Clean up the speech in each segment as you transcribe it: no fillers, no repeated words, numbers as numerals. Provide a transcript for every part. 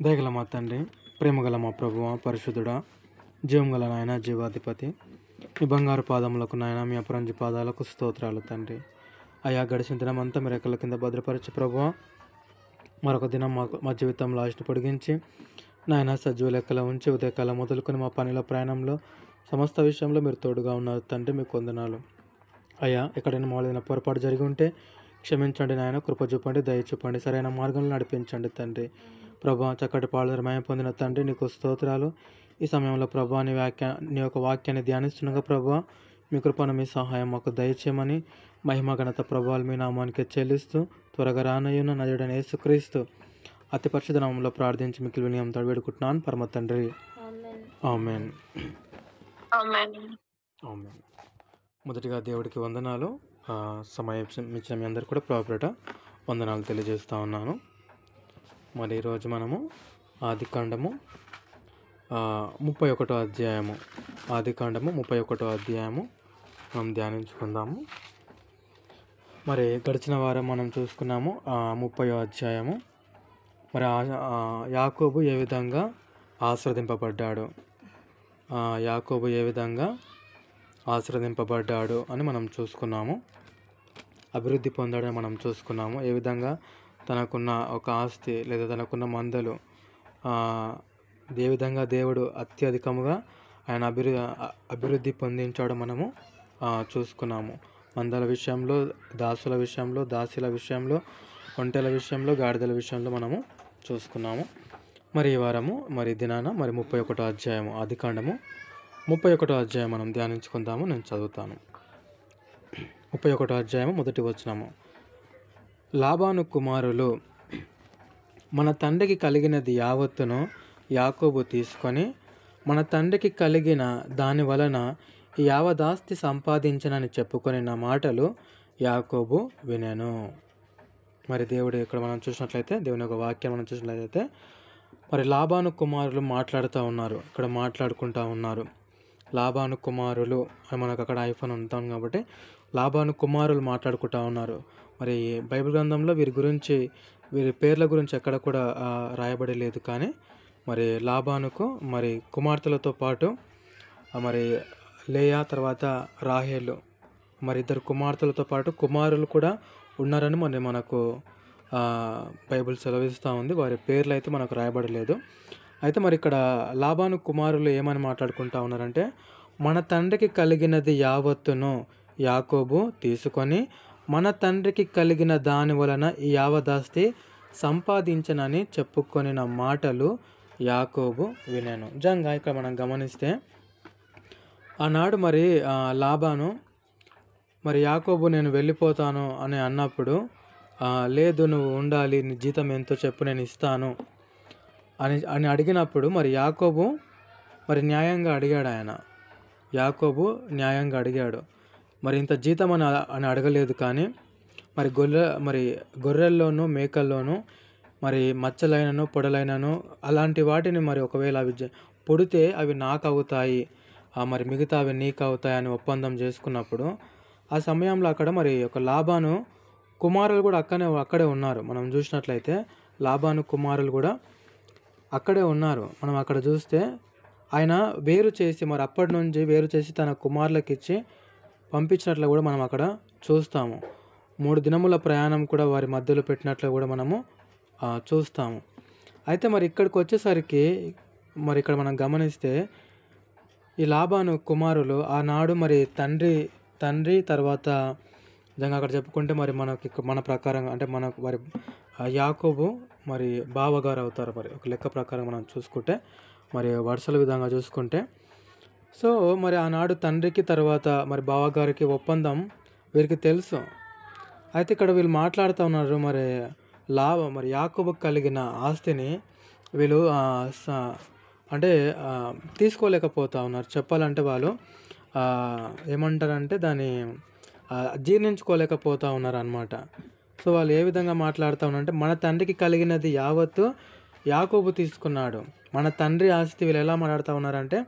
దయగల మా తండ్రి, ప్రేమగల మా ప్రభువా, పరిశుద్ధుడా, జీవం గల నాయన, జీవాధిపతి, మీ బంగారు పాదములకు నాయన, మీ అపరంజి పాదాలకు స్తోత్రాలు తండ్రి. అయా గడిచిన దినం అంతా మీ రెక్కల కింద భద్రపరిచి ప్రభువా, మరొక దినం మా జీవితంలో ఆశను పొడిగించి నాయన సజీవ లెక్కలో ఉంచి ఉదయకాలం మొదలుకొని మా పనిలో ప్రయాణంలో సమస్త విషయంలో మీరు తోడుగా ఉన్నారు తండ్రి. మీకు వందనాలు. అయ్యా ఎక్కడైనా మాలేదైనా పొరపాటు జరిగి ఉంటే క్షమించండి నాయన, కృప చూపండి, దయ చూపండి, సరైన మార్గంలో నడిపించండి తండ్రి. ప్రభా, చక్కటి పాడదరమయం పొందిన తండ్రి నీకు స్తోత్రాలు. ఈ సమయంలో ప్రభా నీ యొక్క వాక్యాన్ని ధ్యానిస్తుండగా ప్రభా మీ కృపను, మీ సహాయం మాకు దయచేయమని మహిమ ఘనత ప్రభావాలు మీ నామానికి చెల్లిస్తూ త్వరగా రానయ్యున్న నజరుడైన యేసుక్రీస్తు అతి పరిశుద్ధ నామంలో ప్రార్థించి మీకు వినయంతో వేడుకుంటున్నాను పరమ తండ్రి. ఆమేన్. ఆమేన్. మొదటిగా దేవుడికి వందనాలు. సమయం ఇచ్చిన మీ అందరు కూడా ప్రాపరేట వందనాలు తెలియజేస్తూ ఉన్నాను. మరి ఈరోజు మనము ఆదికాండము 31వ అధ్యాయము ఆదికాండము 31వ అధ్యాయము మనం ధ్యానించుకుందాము. మరి గడిచిన వారం మనం చూసుకున్నాము 30వ అధ్యాయము. మరి యాకోబు ఏ విధంగా ఆశీర్వదింపబడ్డాడు, యాకోబు ఏ విధంగా ఆశీర్వదింపబడ్డాడు అని మనం చూసుకున్నాము. అభివృద్ధి పొందాడని మనం చూసుకున్నాము. ఏ విధంగా తనకున్న ఒక ఆస్తి లేదా తనకున్న మందలు ఏ విధంగా దేవుడు అత్యధికముగా ఆయన అభివృద్ధి పొందించాడో మనము చూసుకున్నాము. మందల విషయంలో, దాసుల విషయంలో, దాసీల విషయంలో, ఒంటెల విషయంలో, గాడిదల విషయంలో మనము చూసుకున్నాము. మరి ఈ వారము మరి దినాన మరి 31వ అధ్యాయము ఆదికాండము 31వ అధ్యాయం మనం ధ్యానించుకుందాము. నేను చదువుతాను. 31వ అధ్యాయము మొదటి వచనము. లాబాను కుమారులు మన తండ్రికి కలిగినది యావత్తును యాకోబు తీసుకొని మన తండ్రికి కలిగిన దాని వలన ఈ యావదాస్తి సంపాదించనని చెప్పుకొని నా మాటలు యాకోబు వినెను. మరి దేవుడు ఇక్కడ మనం చూసినట్లయితే, దేవుని యొక్క వాక్యం మనం చూసినట్లయితే మరి లాబాను కుమారులు మాట్లాడుతూ ఉన్నారు, ఇక్కడ మాట్లాడుకుంటూ ఉన్నారు. లాబాను కుమారులు అని మనకు అక్కడ ఐఫోన్ ఉంటాం కాబట్టి లాబాను కుమారులు మాట్లాడుకుంటూ ఉన్నారు. మరి బైబిల్ గ్రంథంలో వీరి పేర్ల గురించి ఎక్కడ కూడా రాయబడి లేదు. కానీ మరి లాబానుకు మరి కుమార్తెలతో పాటు మరి లేయా తర్వాత రాహేలు మరి ఇద్దరు కుమార్తెలతో పాటు కుమారులు కూడా ఉన్నారని మనకు బైబిల్ సెలవిస్తూ ఉంది. వారి పేర్లు అయితే మనకు రాయబడలేదు. అయితే మరి ఇక్కడ లాబాను కుమారులు ఏమని మాట్లాడుకుంటా ఉన్నారంటే, మన తండ్రికి కలిగినది యావత్తును యాకోబు తీసుకొని మన తండ్రికి కలిగిన దాని వలన ఈ యావదాస్తి సంపాదించనని చెప్పుకొని నా మాటలు యాకోబు వినెను. నిజంగా ఇక్కడ మనం గమనిస్తే ఆనాడు మరి లాబాను మరి యాకోబు నేను వెళ్ళిపోతాను అని అన్నప్పుడు, లేదు నువ్వు ఉండాలి, నీ జీతం ఎంతో చెప్పు నేను ఇస్తాను అని అడిగినప్పుడు మరి యాకోబు మరి న్యాయంగా అడిగాడు. యాకోబు న్యాయంగా అడిగాడు. మరి ఇంత జీతం అని అడగలేదు. కానీ మరి గొర్రెల్లోనూ మేకల్లోనూ మరి మచ్చలైనను పొడలైనను అలాంటి వాటిని మరి ఒకవేళ అవి పొడితే అవి నాకు అవుతాయి, మరి మిగతా అవి నీకు అవుతాయి అని ఒప్పందం చేసుకున్నప్పుడు ఆ సమయంలో అక్కడ మరి ఒక లాబాను కుమారులు కూడా అక్కడే ఉన్నారు. మనం చూసినట్లయితే లాబాను కుమారులు కూడా అక్కడే ఉన్నారు. మనం అక్కడ చూస్తే ఆయన వేరు చేసి మరి అప్పటి నుంచి వేరు చేసి తన కుమారులకు ఇచ్చి పంపించినట్లు కూడా మనం అక్కడ చూస్తాము. 3 దినముల ప్రయాణం కూడా వారి మధ్యలో పెట్టినట్లు కూడా మనము చూస్తాము. అయితే మరి ఇక్కడికి వచ్చేసరికి మరి ఇక్కడ మనం గమనిస్తే ఈ లాబాను కుమారులు ఆనాడు మరి తండ్రి తర్వాత నిజంగా అక్కడ చెప్పుకుంటే మరి మన ప్రకారం అంటే వారి యాకోబు మరి బావగారు అవుతారు. మరి ఒక లెక్క ప్రకారం మనం చూసుకుంటే మరి వరుసల విధంగా చూసుకుంటే, సో మరి ఆనాడు తండ్రికి తర్వాత మరి బావగారికి ఒప్పందం వీరికి తెలుసు. అయితే ఇక్కడ వీళ్ళు మాట్లాడుతూ ఉన్నారు, మరి యాకోబుకు కలిగిన ఆస్తిని వీళ్ళు అంటే తీసుకోలేకపోతూ ఉన్నారు. చెప్పాలంటే వాళ్ళు ఏమంటారంటే దాన్ని జీర్ణించుకోలేకపోతూ ఉన్నారు అన్నమాట. సో వాళ్ళు ఏ విధంగా మాట్లాడుతూ ఉన్నారంటే, మన తండ్రికి కలిగినది యావత్తు యాకోబు తీసుకున్నాడు. మన తండ్రి ఆస్తి వీళ్ళు ఎలా మాట్లాడుతూ ఉన్నారంటే,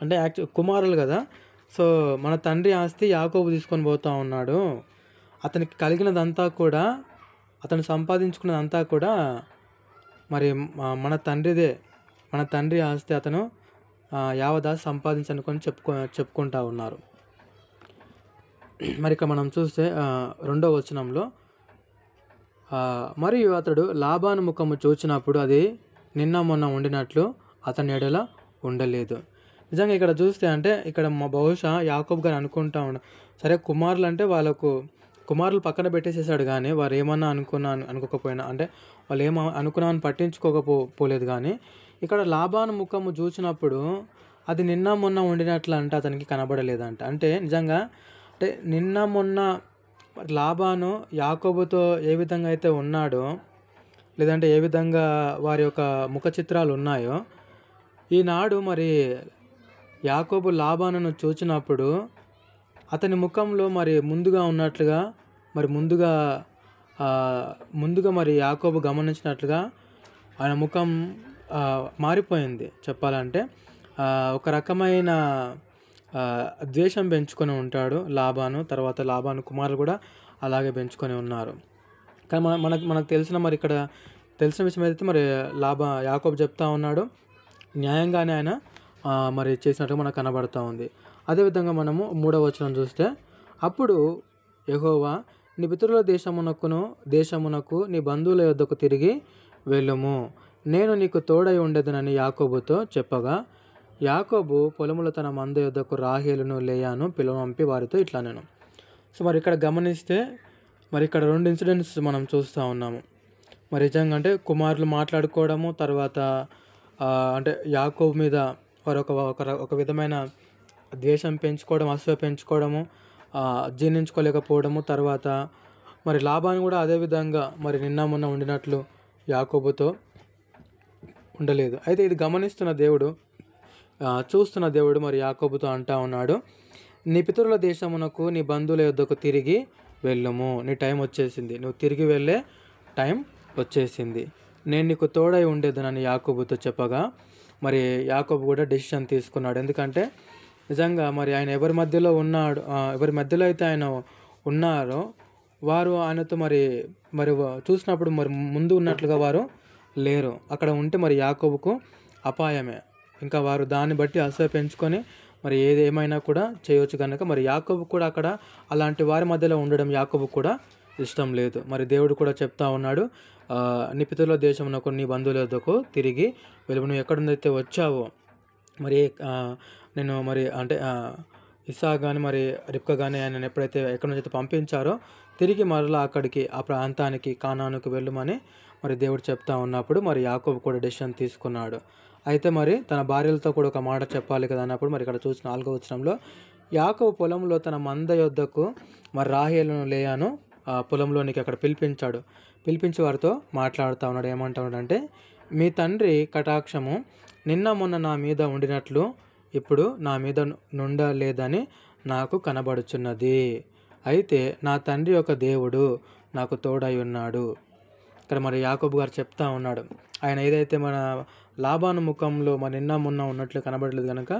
అంటే కుమారులు కదా, సో మన తండ్రి ఆస్తి యాకోబు తీసుకొని పోతూ ఉన్నాడు, అతనికి కలిగినదంతా కూడా, అతను సంపాదించుకున్నదంతా కూడా మరి మన తండ్రి ఆస్తి అతను యావదాస్తి సంపాదించనుకొని చెప్పుకుంటా ఉన్నారు. మరి ఇక మనం చూస్తే 2వ వచనంలో మరియు అతడు లాబాను ముఖము చూచినప్పుడు అది నిన్న మొన్న ఉండినట్లు అతని ఎడల ఉండలేదు. నిజంగా ఇక్కడ చూస్తే అంటే ఇక్కడ బహుశా యాకోబు గారు అనుకుంటా సరే కుమారులు అంటే కుమారులు పక్కన పెట్టేసేసాడు, కానీ వారు ఏమన్నా అనుకోకపోయినా అంటే వాళ్ళు అనుకున్నామని పట్టించుకోకపోలేదు. కానీ ఇక్కడ లాబాను ముఖము చూసినప్పుడు అది నిన్న మొన్న ఉండినట్లు అంటే అతనికి కనబడలేదంట. అంటే నిజంగా అంటే నిన్న మొన్న లాబాను యాకోబుతో ఏ విధంగా అయితే ఉన్నాడో, లేదంటే ఏ విధంగా వారి యొక్క ముఖ చిత్రాలు ఉన్నాయో, ఈనాడు మరి యాకోబు లాబానును చూచినప్పుడు అతని ముఖంలో మరి ముందుగా ఉన్నట్లుగా మరి ముందుగా మరి యాకోబు గమనించినట్లుగా ఆయన ముఖం మారిపోయింది. చెప్పాలంటే ఒక రకమైన ద్వేషం పెంచుకొని ఉంటాడు లాబాను. తర్వాత లాబాను కుమారులు కూడా అలాగే పెంచుకొని ఉన్నారు. కానీ మనకు తెలిసిన విషయం అయితే మరి యాకోబు చెప్తా ఉన్నాడు, న్యాయంగానే ఆయన మరి చేసినట్టుగా మనకు కనబడుతూ ఉంది. అదేవిధంగా మనము 3వ వచనం చూస్తే, అప్పుడు యెహోవా నీ పితరుల దేశమునకు నీ బంధువుల యొద్దకు తిరిగి వెళ్ళుము, నేను నీకు తోడై ఉండేదనని యాకోబుతో చెప్పగా, యాకోబు పొలములో తన మంద యొద్దకు రాహేలును లేయాను పిలువంపి వారితో ఇట్లా నేను. సో మరి ఇక్కడ గమనిస్తే మరి ఇక్కడ 2 ఇన్సిడెంట్స్ మనం చూస్తూ ఉన్నాము. మరి నిజంగా అంటే కుమారులు మాట్లాడుకోవడము, తర్వాత అంటే యాకోబు మీద వారు ఒక విధమైన ద్వేషం పెంచుకోవడం, అసూయ పెంచుకోవడము, జీర్ణించుకోలేకపోవడము. తర్వాత మరి లాబాను కూడా అదేవిధంగా మరి నిన్న మొన్న ఉండినట్లు యాకోబుతో ఉండలేదు. అయితే ఇది గమనిస్తున్న దేవుడు, చూస్తున్న దేవుడు మరి యాకోబుతో అంటా ఉన్నాడు, నీ పితరుల దేశమునకు నీ బంధువుల యొద్దకు తిరిగి వెళ్ళుము, నీ టైం వచ్చేసింది, నువ్వు తిరిగి వెళ్ళే టైం వచ్చేసింది, నేను నీకు తోడై ఉండేదనని యాకోబుతో చెప్పగా మరి యాకోబు కూడా డెసిషన్ తీసుకున్నాడు. ఎందుకంటే నిజంగా మరి ఆయన ఎవరి మధ్యలో అయితే ఆయన ఉన్నారో వారు ఆయనతో మరి చూసినప్పుడు మరి ముందు ఉన్నట్లుగా వారు లేరు. అక్కడ ఉంటే మరి యాకోబుకు అపాయమే. ఇంకా వారు దాన్ని బట్టి అసూయ పెంచుకొని మరి ఏమైనా కూడా చేయవచ్చు కనుక మరి యాకోబు కూడా అక్కడ అలాంటి వారి మధ్యలో ఉండడం యాకోబు కూడా ఇష్టం లేదు. మరి దేవుడు కూడా చెప్తా ఉన్నాడు, నీ పితరుల దేశమునకు నీ బంధువుల యొద్దకు తిరిగి వెలుగు, నువ్వు ఎక్కడుందైతే వచ్చావో మరి నేను మరి అంటే ఇస్సాకు కానీ మరి రిబ్కా కానీ ఆయన ఎప్పుడైతే ఎక్కడి నుంచి అయితే పంపించారో తిరిగి మరలా అక్కడికి ఆ ప్రాంతానికి కానానుకు వెళ్ళమని మరి దేవుడు చెప్తా ఉన్నప్పుడు మరి యాకోబు కూడా డెసిషన్ తీసుకున్నాడు. అయితే మరి తన భార్యలతో కూడా ఒక మాట చెప్పాలి కదా అన్నప్పుడు మరి ఇక్కడ చూసిన 4వ వచనంలో, యాకోబు పొలంలో తన మంద యొద్దకు మరి రాహేలును లేయాను పొలంలోనికి అక్కడ పిలిపించి వారితో మాట్లాడుతూ ఉన్నాడు. ఏమంటా ఉన్నాడంటే, మీ తండ్రి కటాక్షము నిన్న మొన్న నా మీద ఉండినట్లు ఇప్పుడు నా మీద నుండలేదని నాకు కనబడుచున్నది. అయితే నా తండ్రి యొక్క దేవుడు నాకు తోడై ఉన్నాడు. ఇక్కడ మరి యాకోబు గారు చెప్తా ఉన్నాడు, ఆయన ఏదైతే మన లాబాను ముఖంలో మరి నిన్న మొన్న ఉన్నట్లు కనబడలేదు కనుక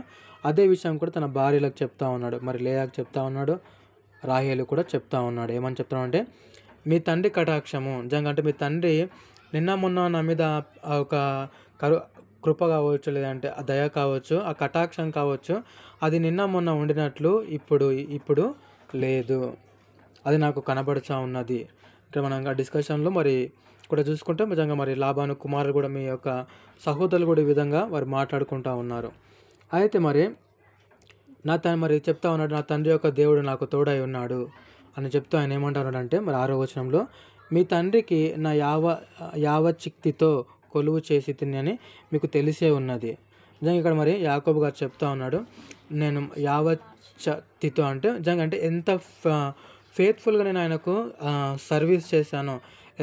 అదే విషయం కూడా తన భార్యలకు చెప్తా ఉన్నాడు. మరి లేయాకు చెప్తా ఉన్నాడు, రాహేలు కూడా చెప్తా ఉన్నాడు. ఏమని చెప్తున్నాడు అంటే, మీ తండ్రి కటాక్షము నిజంగా అంటే మీ తండ్రి నిన్న మొన్న నా మీద ఒక కృప కావచ్చు, లేదంటే ఆ దయ కావచ్చు, ఆ కటాక్షం కావచ్చు, అది నిన్న మొన్న ఉండినట్లు ఇప్పుడు లేదు, అది నాకు కనబడుతూ ఉన్నది. ఇక్కడ మనం డిస్కషన్లో మరి కూడా చూసుకుంటే నిజంగా మరి లాబాను కుమారులు కూడా మీ యొక్క సహోదరులు కూడా ఈ విధంగా వారు మాట్లాడుకుంటూ ఉన్నారు. అయితే మరి మరి చెప్తా ఉన్నాడు, నా తండ్రి యొక్క దేవుడు నాకు తోడై ఉన్నాడు అని చెప్తూ ఆయన ఏమంటున్నాడంటే మరి 6వ వచనంలో, మీ తండ్రికి నా యావచ్చిక్తితో కొలువు చేసి తిని మీకు తెలిసే ఉన్నది. నిజంగా ఇక్కడ మరి యాకోబు గారు చెప్తా ఉన్నాడు, నేను యావచ్చిక్తితో అంటే నిజంగా అంటే ఎంత ఫేత్ఫుల్గా నేను ఆయనకు సర్వీస్ చేశాను,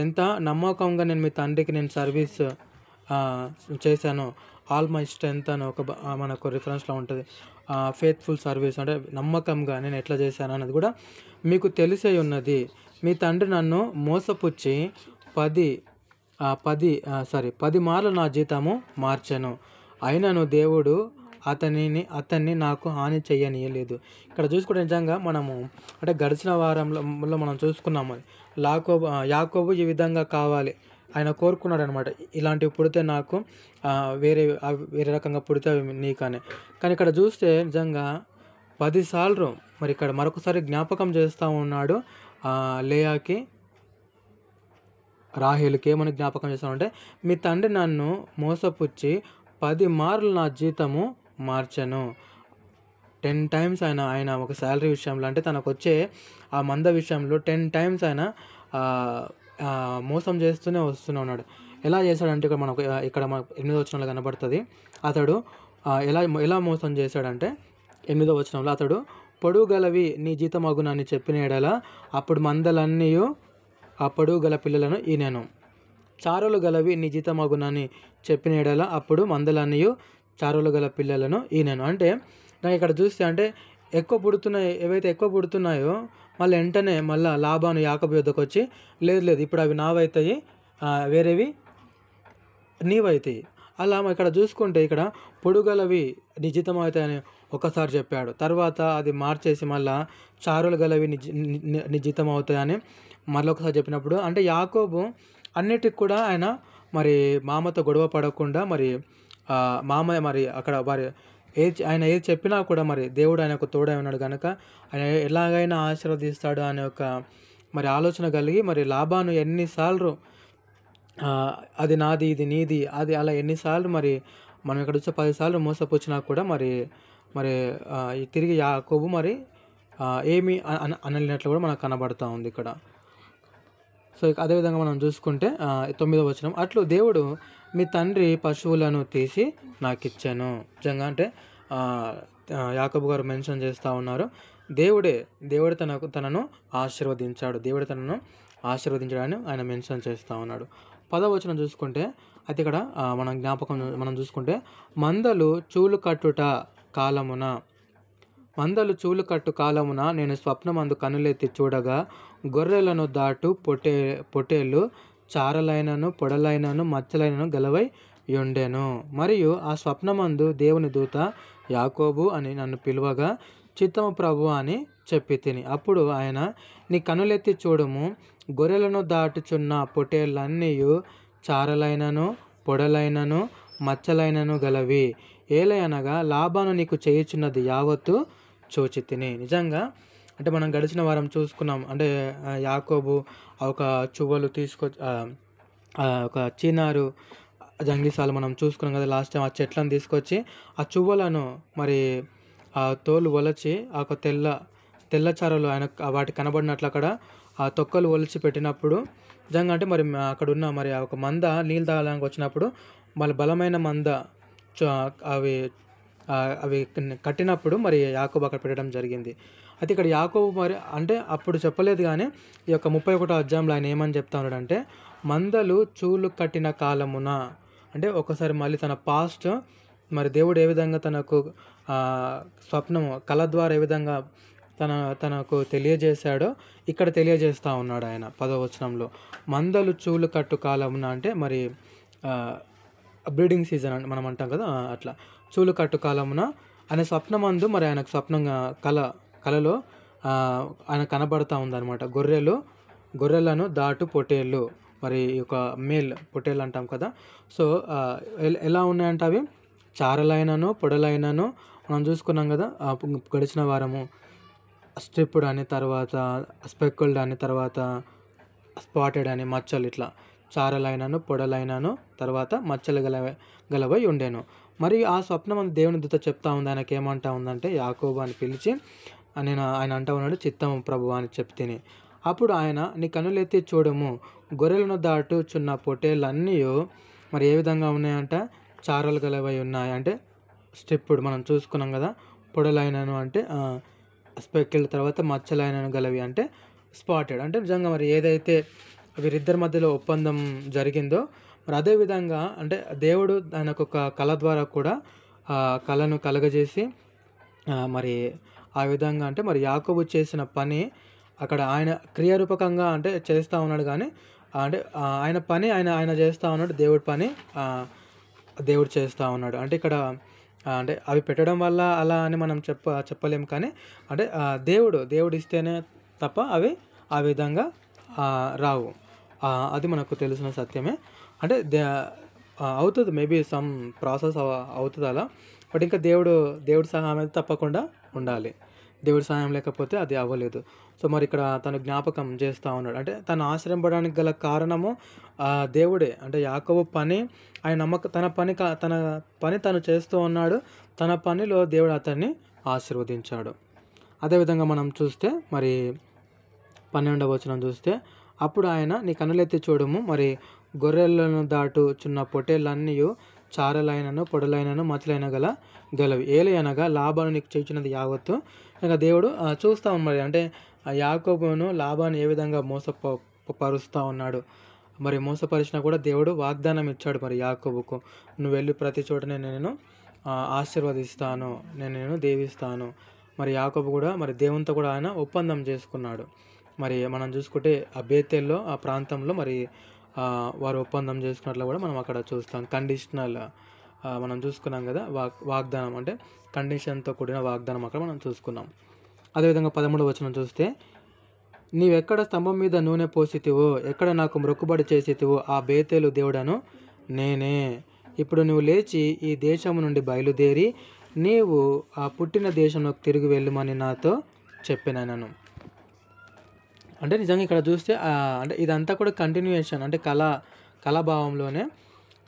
ఎంత నమ్మకంగా నేను మీ తండ్రికి నేను సర్వీస్ చేశాను. ఆల్ మై స్ట్రెంత్ అని మనకు రిఫరెన్స్లో ఉంటుంది. ఫేత్ఫుల్ సర్వీస్ అంటే నమ్మకంగా నేను ఎట్లా చేశాను అన్నది కూడా మీకు తెలిసే ఉన్నది. మీ తండ్రి నన్ను మోసపుచ్చి 10 మార్లు నా జీతము మార్చాను, అయినను దేవుడు అతన్ని నాకు హాని చెయ్యనీయలేదు. ఇక్కడ చూసుకుంటే నిజంగా మనము అంటే గడిచిన వారంలో మనం చూసుకున్నాము, యాకోబు ఈ విధంగా కావాలి, ఆయన కోరుకున్నాడు అనమాట, ఇలాంటివి పుడితే నాకు వేరే వేరే రకంగా పుడితే అవి నీకని. కానీ ఇక్కడ చూస్తే నిజంగా 10 సార్లు మరి ఇక్కడ మరొకసారి జ్ఞాపకం చేస్తూ ఉన్నాడు లేయాకి, రాహేలుకి. ఏమని జ్ఞాపకం చేస్తామంటే, మీ తండ్రి నన్ను మోసపుచ్చి 10 మార్లు నా జీతము మార్చెను. 10 టైమ్స్ ఆయన ఒక శాలరీ విషయంలో, అంటే తనకు వచ్చే ఆ మంద విషయంలో 10 టైమ్స్ ఆయన మోసం చేస్తూనే వస్తూనే ఉన్నాడు. ఎలా చేశాడంటే ఇక్కడ మనకు 8వ వచనంలో కనబడుతుంది. అతడు ఎలా మోసం చేశాడంటే 8వ వచనంలో, అతడు పొడుగు గలవి నీ జీతమగును అని చెప్పిన ఎడల అప్పుడు మందలన్నీ ఆ పొడుగు గల పిల్లలను ఈనెను. చారలు గలవి నీ జీతమగునని చెప్పిన ఎడల అప్పుడు మందలన్నీ చారలు గల పిల్లలను ఈనెను. అంటే నాకు ఇక్కడ చూస్తే, అంటే ఏవైతే ఎక్కువ పుడుతున్నాయో మళ్ళీ వెంటనే లాబాను యాకోబు యొద్దకు వచ్చి, లేదు ఇప్పుడు అవి నావైతాయి, వేరేవి నీవైతాయి. అలా ఇక్కడ చూసుకుంటే ఇక్కడ పొడుగలవి నీ జీతం అవుతాయని ఒకసారి చెప్పాడు. తర్వాత అది మార్చేసి మళ్ళా చారులు గలవి నీ జీతం అవుతాయని మరొకసారి చెప్పినప్పుడు, అంటే యాకోబు అన్నిటికి కూడా ఆయన మరి మామతో గొడవ పడకుండా, మరి మామ మరి అక్కడ ఆయన ఏది చెప్పినా కూడా మరి దేవుడు ఆయనకు తోడై ఉన్నాడు కనుక ఆయన ఎలాగైనా ఆశీర్వదిస్తాడు అనే ఒక మరి ఆలోచన కలిగి, మరి లాబాను ఎన్నిసార్లు అది నాది ఇది నీది అది అలా ఎన్నిసార్లు మరి మనం ఇక్కడ వచ్చే 10 సార్లు మోసపుచ్చినా కూడా మరి తిరిగి యాకోబు మరి ఏమి అనలేనట్లు కూడా మనకు కనబడుతూ ఉంది ఇక్కడ. సో అదేవిధంగా మనం చూసుకుంటే 9వ వచనం, అట్లు దేవుడు మీ తండ్రి పశువులను తీసి నాకు ఇచ్చాను. నిజంగా అంటే యాకోబు గారు మెన్షన్ చేస్తూ ఉన్నారు, దేవుడు తనను ఆశీర్వదించాడు, దేవుడు తనను ఆశీర్వదించడాన్ని ఆయన మెన్షన్ చేస్తూ ఉన్నాడు. 10వ వచనం చూసుకుంటే అయితే ఇక్కడ మనం చూసుకుంటే, మందలు చూలు కట్టు కాలమున నేను స్వప్నమందు కనులెత్తి చూడగా గొర్రెలను దాటు పొట్టేళ్ళు చారలైనను పొడలైనను మచ్చలైనను గలవై ఉండెను. మరియు ఆ స్వప్నమందు దేవుని దూత యాకోబు అని నన్ను పిలువగా చిత్తము ప్రభు అని చెప్పి తిని. అప్పుడు ఆయన, నీ కనులెత్తి చూడుము, గొర్రెలను దాటుచున్న పొట్టేళ్ళన్నీ చారలైనను పొడలైనను మచ్చలైనను గలవి, ఏలయనగా లాబాను నీకు చేయుచున్నది యావత్తు చూచి తిని. నిజంగా అంటే మనం గడిచిన వారం చూసుకున్నాం, అంటే యాకోబు ఒక చువ్వలు ఒక చీనారు జంగిసాలు మనం చూసుకున్నాం కదా లాస్ట్ టైం. ఆ చెట్లను తీసుకొచ్చి ఆ చువ్వలను మరి ఆ తోలు ఒలచి ఒక తెల్ల చారలు ఆయన వాటి కనబడినట్లు అక్కడ ఆ తొక్కలు ఒలిచి పెట్టినప్పుడు, నిజంగా అంటే మరి అక్కడ ఉన్న మరి ఒక మంద నీళ్ళు తాగడానికి వచ్చినప్పుడు మళ్ళీ బలమైన మంద అవి కట్టినప్పుడు మరి యాకోబు అక్కడ పెట్టడం జరిగింది. అయితే ఇక్కడ యాకోబు మరి అంటే అప్పుడు చెప్పలేదు, కానీ ఈ యొక్క 31వ అధ్యాయంలో ఆయన ఏమని చెప్తా ఉన్నాడంటే, మందలు చూలు కట్టిన కాలమున, అంటే ఒకసారి మళ్ళీ తన పాస్ట్ మరి దేవుడు ఏ విధంగా తనకు స్వప్నము కళ ద్వారా ఏ విధంగా తనకు తెలియజేశాడో ఇక్కడ తెలియజేస్తూ ఉన్నాడు ఆయన 10వ వచనంలో. మందలు చూలు కట్టు కాలమున అంటే మరి బ్రీడింగ్ సీజన్ అని మనం అంటాం కదా, అట్లా చూలు కట్టు కాలమున ఆయన స్వప్నమందు మరి ఆయనకు స్వప్నంగా కళలో ఆయన కనబడతా ఉందన్నమాట. గొర్రెలను దాటు పొట్టేళ్ళు, మరి ఒక మేల్ పొట్టేళ్ళు అంటాం కదా. సో ఎలా ఉన్నాయంటే అవి చారలైనను పొడలైనను మనం చూసుకున్నాం కదా గడిచిన వారము. స్ట్రిప్డ్ అని, తర్వాత స్పెక్యుల్డ్ అని, తర్వాత స్పాటెడ్ అని, మచ్చలు ఇట్లా చారలైనను పొడలైనను తర్వాత మచ్చలు గలవై ఉండేను. మరియు ఆ స్వప్నం దేవుని దూత చెప్తా ఉంది, ఆయనకి ఏమంటా ఉందంటే యాకోబు అని పిలిచి ఆయన అంటా ఉన్నాడు, చిత్తము ప్రభు అని చెప్తేనే. అప్పుడు ఆయన, నీ కనులెత్తి చూడము, గొర్రెలను దాటుచున్న పొట్టేళ్ళన్నీ మరి ఏ విధంగా ఉన్నాయంట, చారలు గలవై ఉన్నాయి. అంటే స్ట్రిప్డ్ మనం చూసుకున్నాం కదా, పొడలైనను అంటే స్పెక్కిల్డ్, తర్వాత మచ్చలైనను గలవి అంటే స్పాటెడ్. అంటే నిజంగా మరి ఏదైతే వీరిద్దరి మధ్యలో ఒప్పందం జరిగిందో మరి అదేవిధంగా అంటే దేవుడు ఆయనకు ఒక కళ ద్వారా కూడా కళను కలగజేసి మరి ఆ విధంగా అంటే మరి యాకోబు చేసిన పని అక్కడ ఆయన క్రియారూపకంగా అంటే చేస్తూ ఉన్నాడు, కానీ అంటే ఆయన పని ఆయన చేస్తూ ఉన్నాడు, దేవుడి పని దేవుడు చేస్తూ ఉన్నాడు. అంటే ఇక్కడ అంటే అవి పెట్టడం వల్ల అలా అని మనం చెప్పలేము, కానీ అంటే దేవుడు ఇస్తేనే తప్ప అవి ఆ విధంగా రావు. అది మనకు తెలిసిన సత్యమే. అంటే అవుతుంది, మేబీ సమ్ ప్రాసెస్ అవుతుంది అలా. బట్ ఇంకా దేవుడి సహాయం అయితే తప్పకుండా ఉండాలి. దేవుడి సహాయం లేకపోతే అది అవ్వలేదు. సో మరి ఇక్కడ తను జ్ఞాపకం చేస్తూ ఉన్నాడు. అంటే తను ఆశ్రయింపడానికి గల కారణము దేవుడే. అంటే యాకోబు పని, ఆయన తన పని తను చేస్తూ ఉన్నాడు. తన పనిలో దేవుడు అతన్ని ఆశీర్వదించాడు. అదేవిధంగా మనం చూస్తే మరి 12వ వచనం చూస్తే, అప్పుడు ఆయన, నీ కన్నులెత్తి చూడుము, మరి గొర్రెలను దాటుచున్న పొట్టేళ్ళన్నీయు చారలైనను పొడలైనను మచ్చలైన గలవి. ఏలి అనగా లాబాను నీకు చేయుచున్నది యావత్తు. ఇంకా దేవుడు చూస్తూ మరి అంటే యాకోబును లాబాను ఏ విధంగా పరుస్తూ ఉన్నాడు. మరి మోసపరిచినా కూడా దేవుడు వాగ్దానం ఇచ్చాడు మరి యాకోబుకు, నువ్వు వెళ్ళి ప్రతి చోటనే నేను ఆశీర్వదిస్తాను, నేను దీవిస్తాను. మరి యాకోబు కూడా మరి దేవునితో కూడా ఆయన ఒప్పందం చేసుకున్నాడు. మరి మనం చూసుకుంటే ఆ బేతేల్లో ఆ ప్రాంతంలో మరి వారు ఒప్పందం చేసుకున్నట్లు కూడా మనం అక్కడ చూస్తాం. కండిషనల్ మనం చూసుకున్నాం కదా, వాగ్దానం అంటే కండిషన్తో కూడిన వాగ్దానం అక్కడ మనం చూసుకున్నాం. అదేవిధంగా 13వ వచనం చూస్తే, నీవెక్కడ స్తంభం మీద నూనె పోసితివో, ఎక్కడ నాకు మొక్కుబడి చేసితివో ఆ బేతేలు దేవుడను నేనే. ఇప్పుడు నువ్వు లేచి ఈ దేశము నుండి బయలుదేరి నీవు ఆ పుట్టిన దేశంలోకి తిరిగి వెళ్ళమని నాతో చెప్పినాను. అంటే నిజంగా ఇక్కడ చూస్తే అంటే ఇదంతా కూడా కంటిన్యూయేషన్, అంటే కళాభావంలోనే.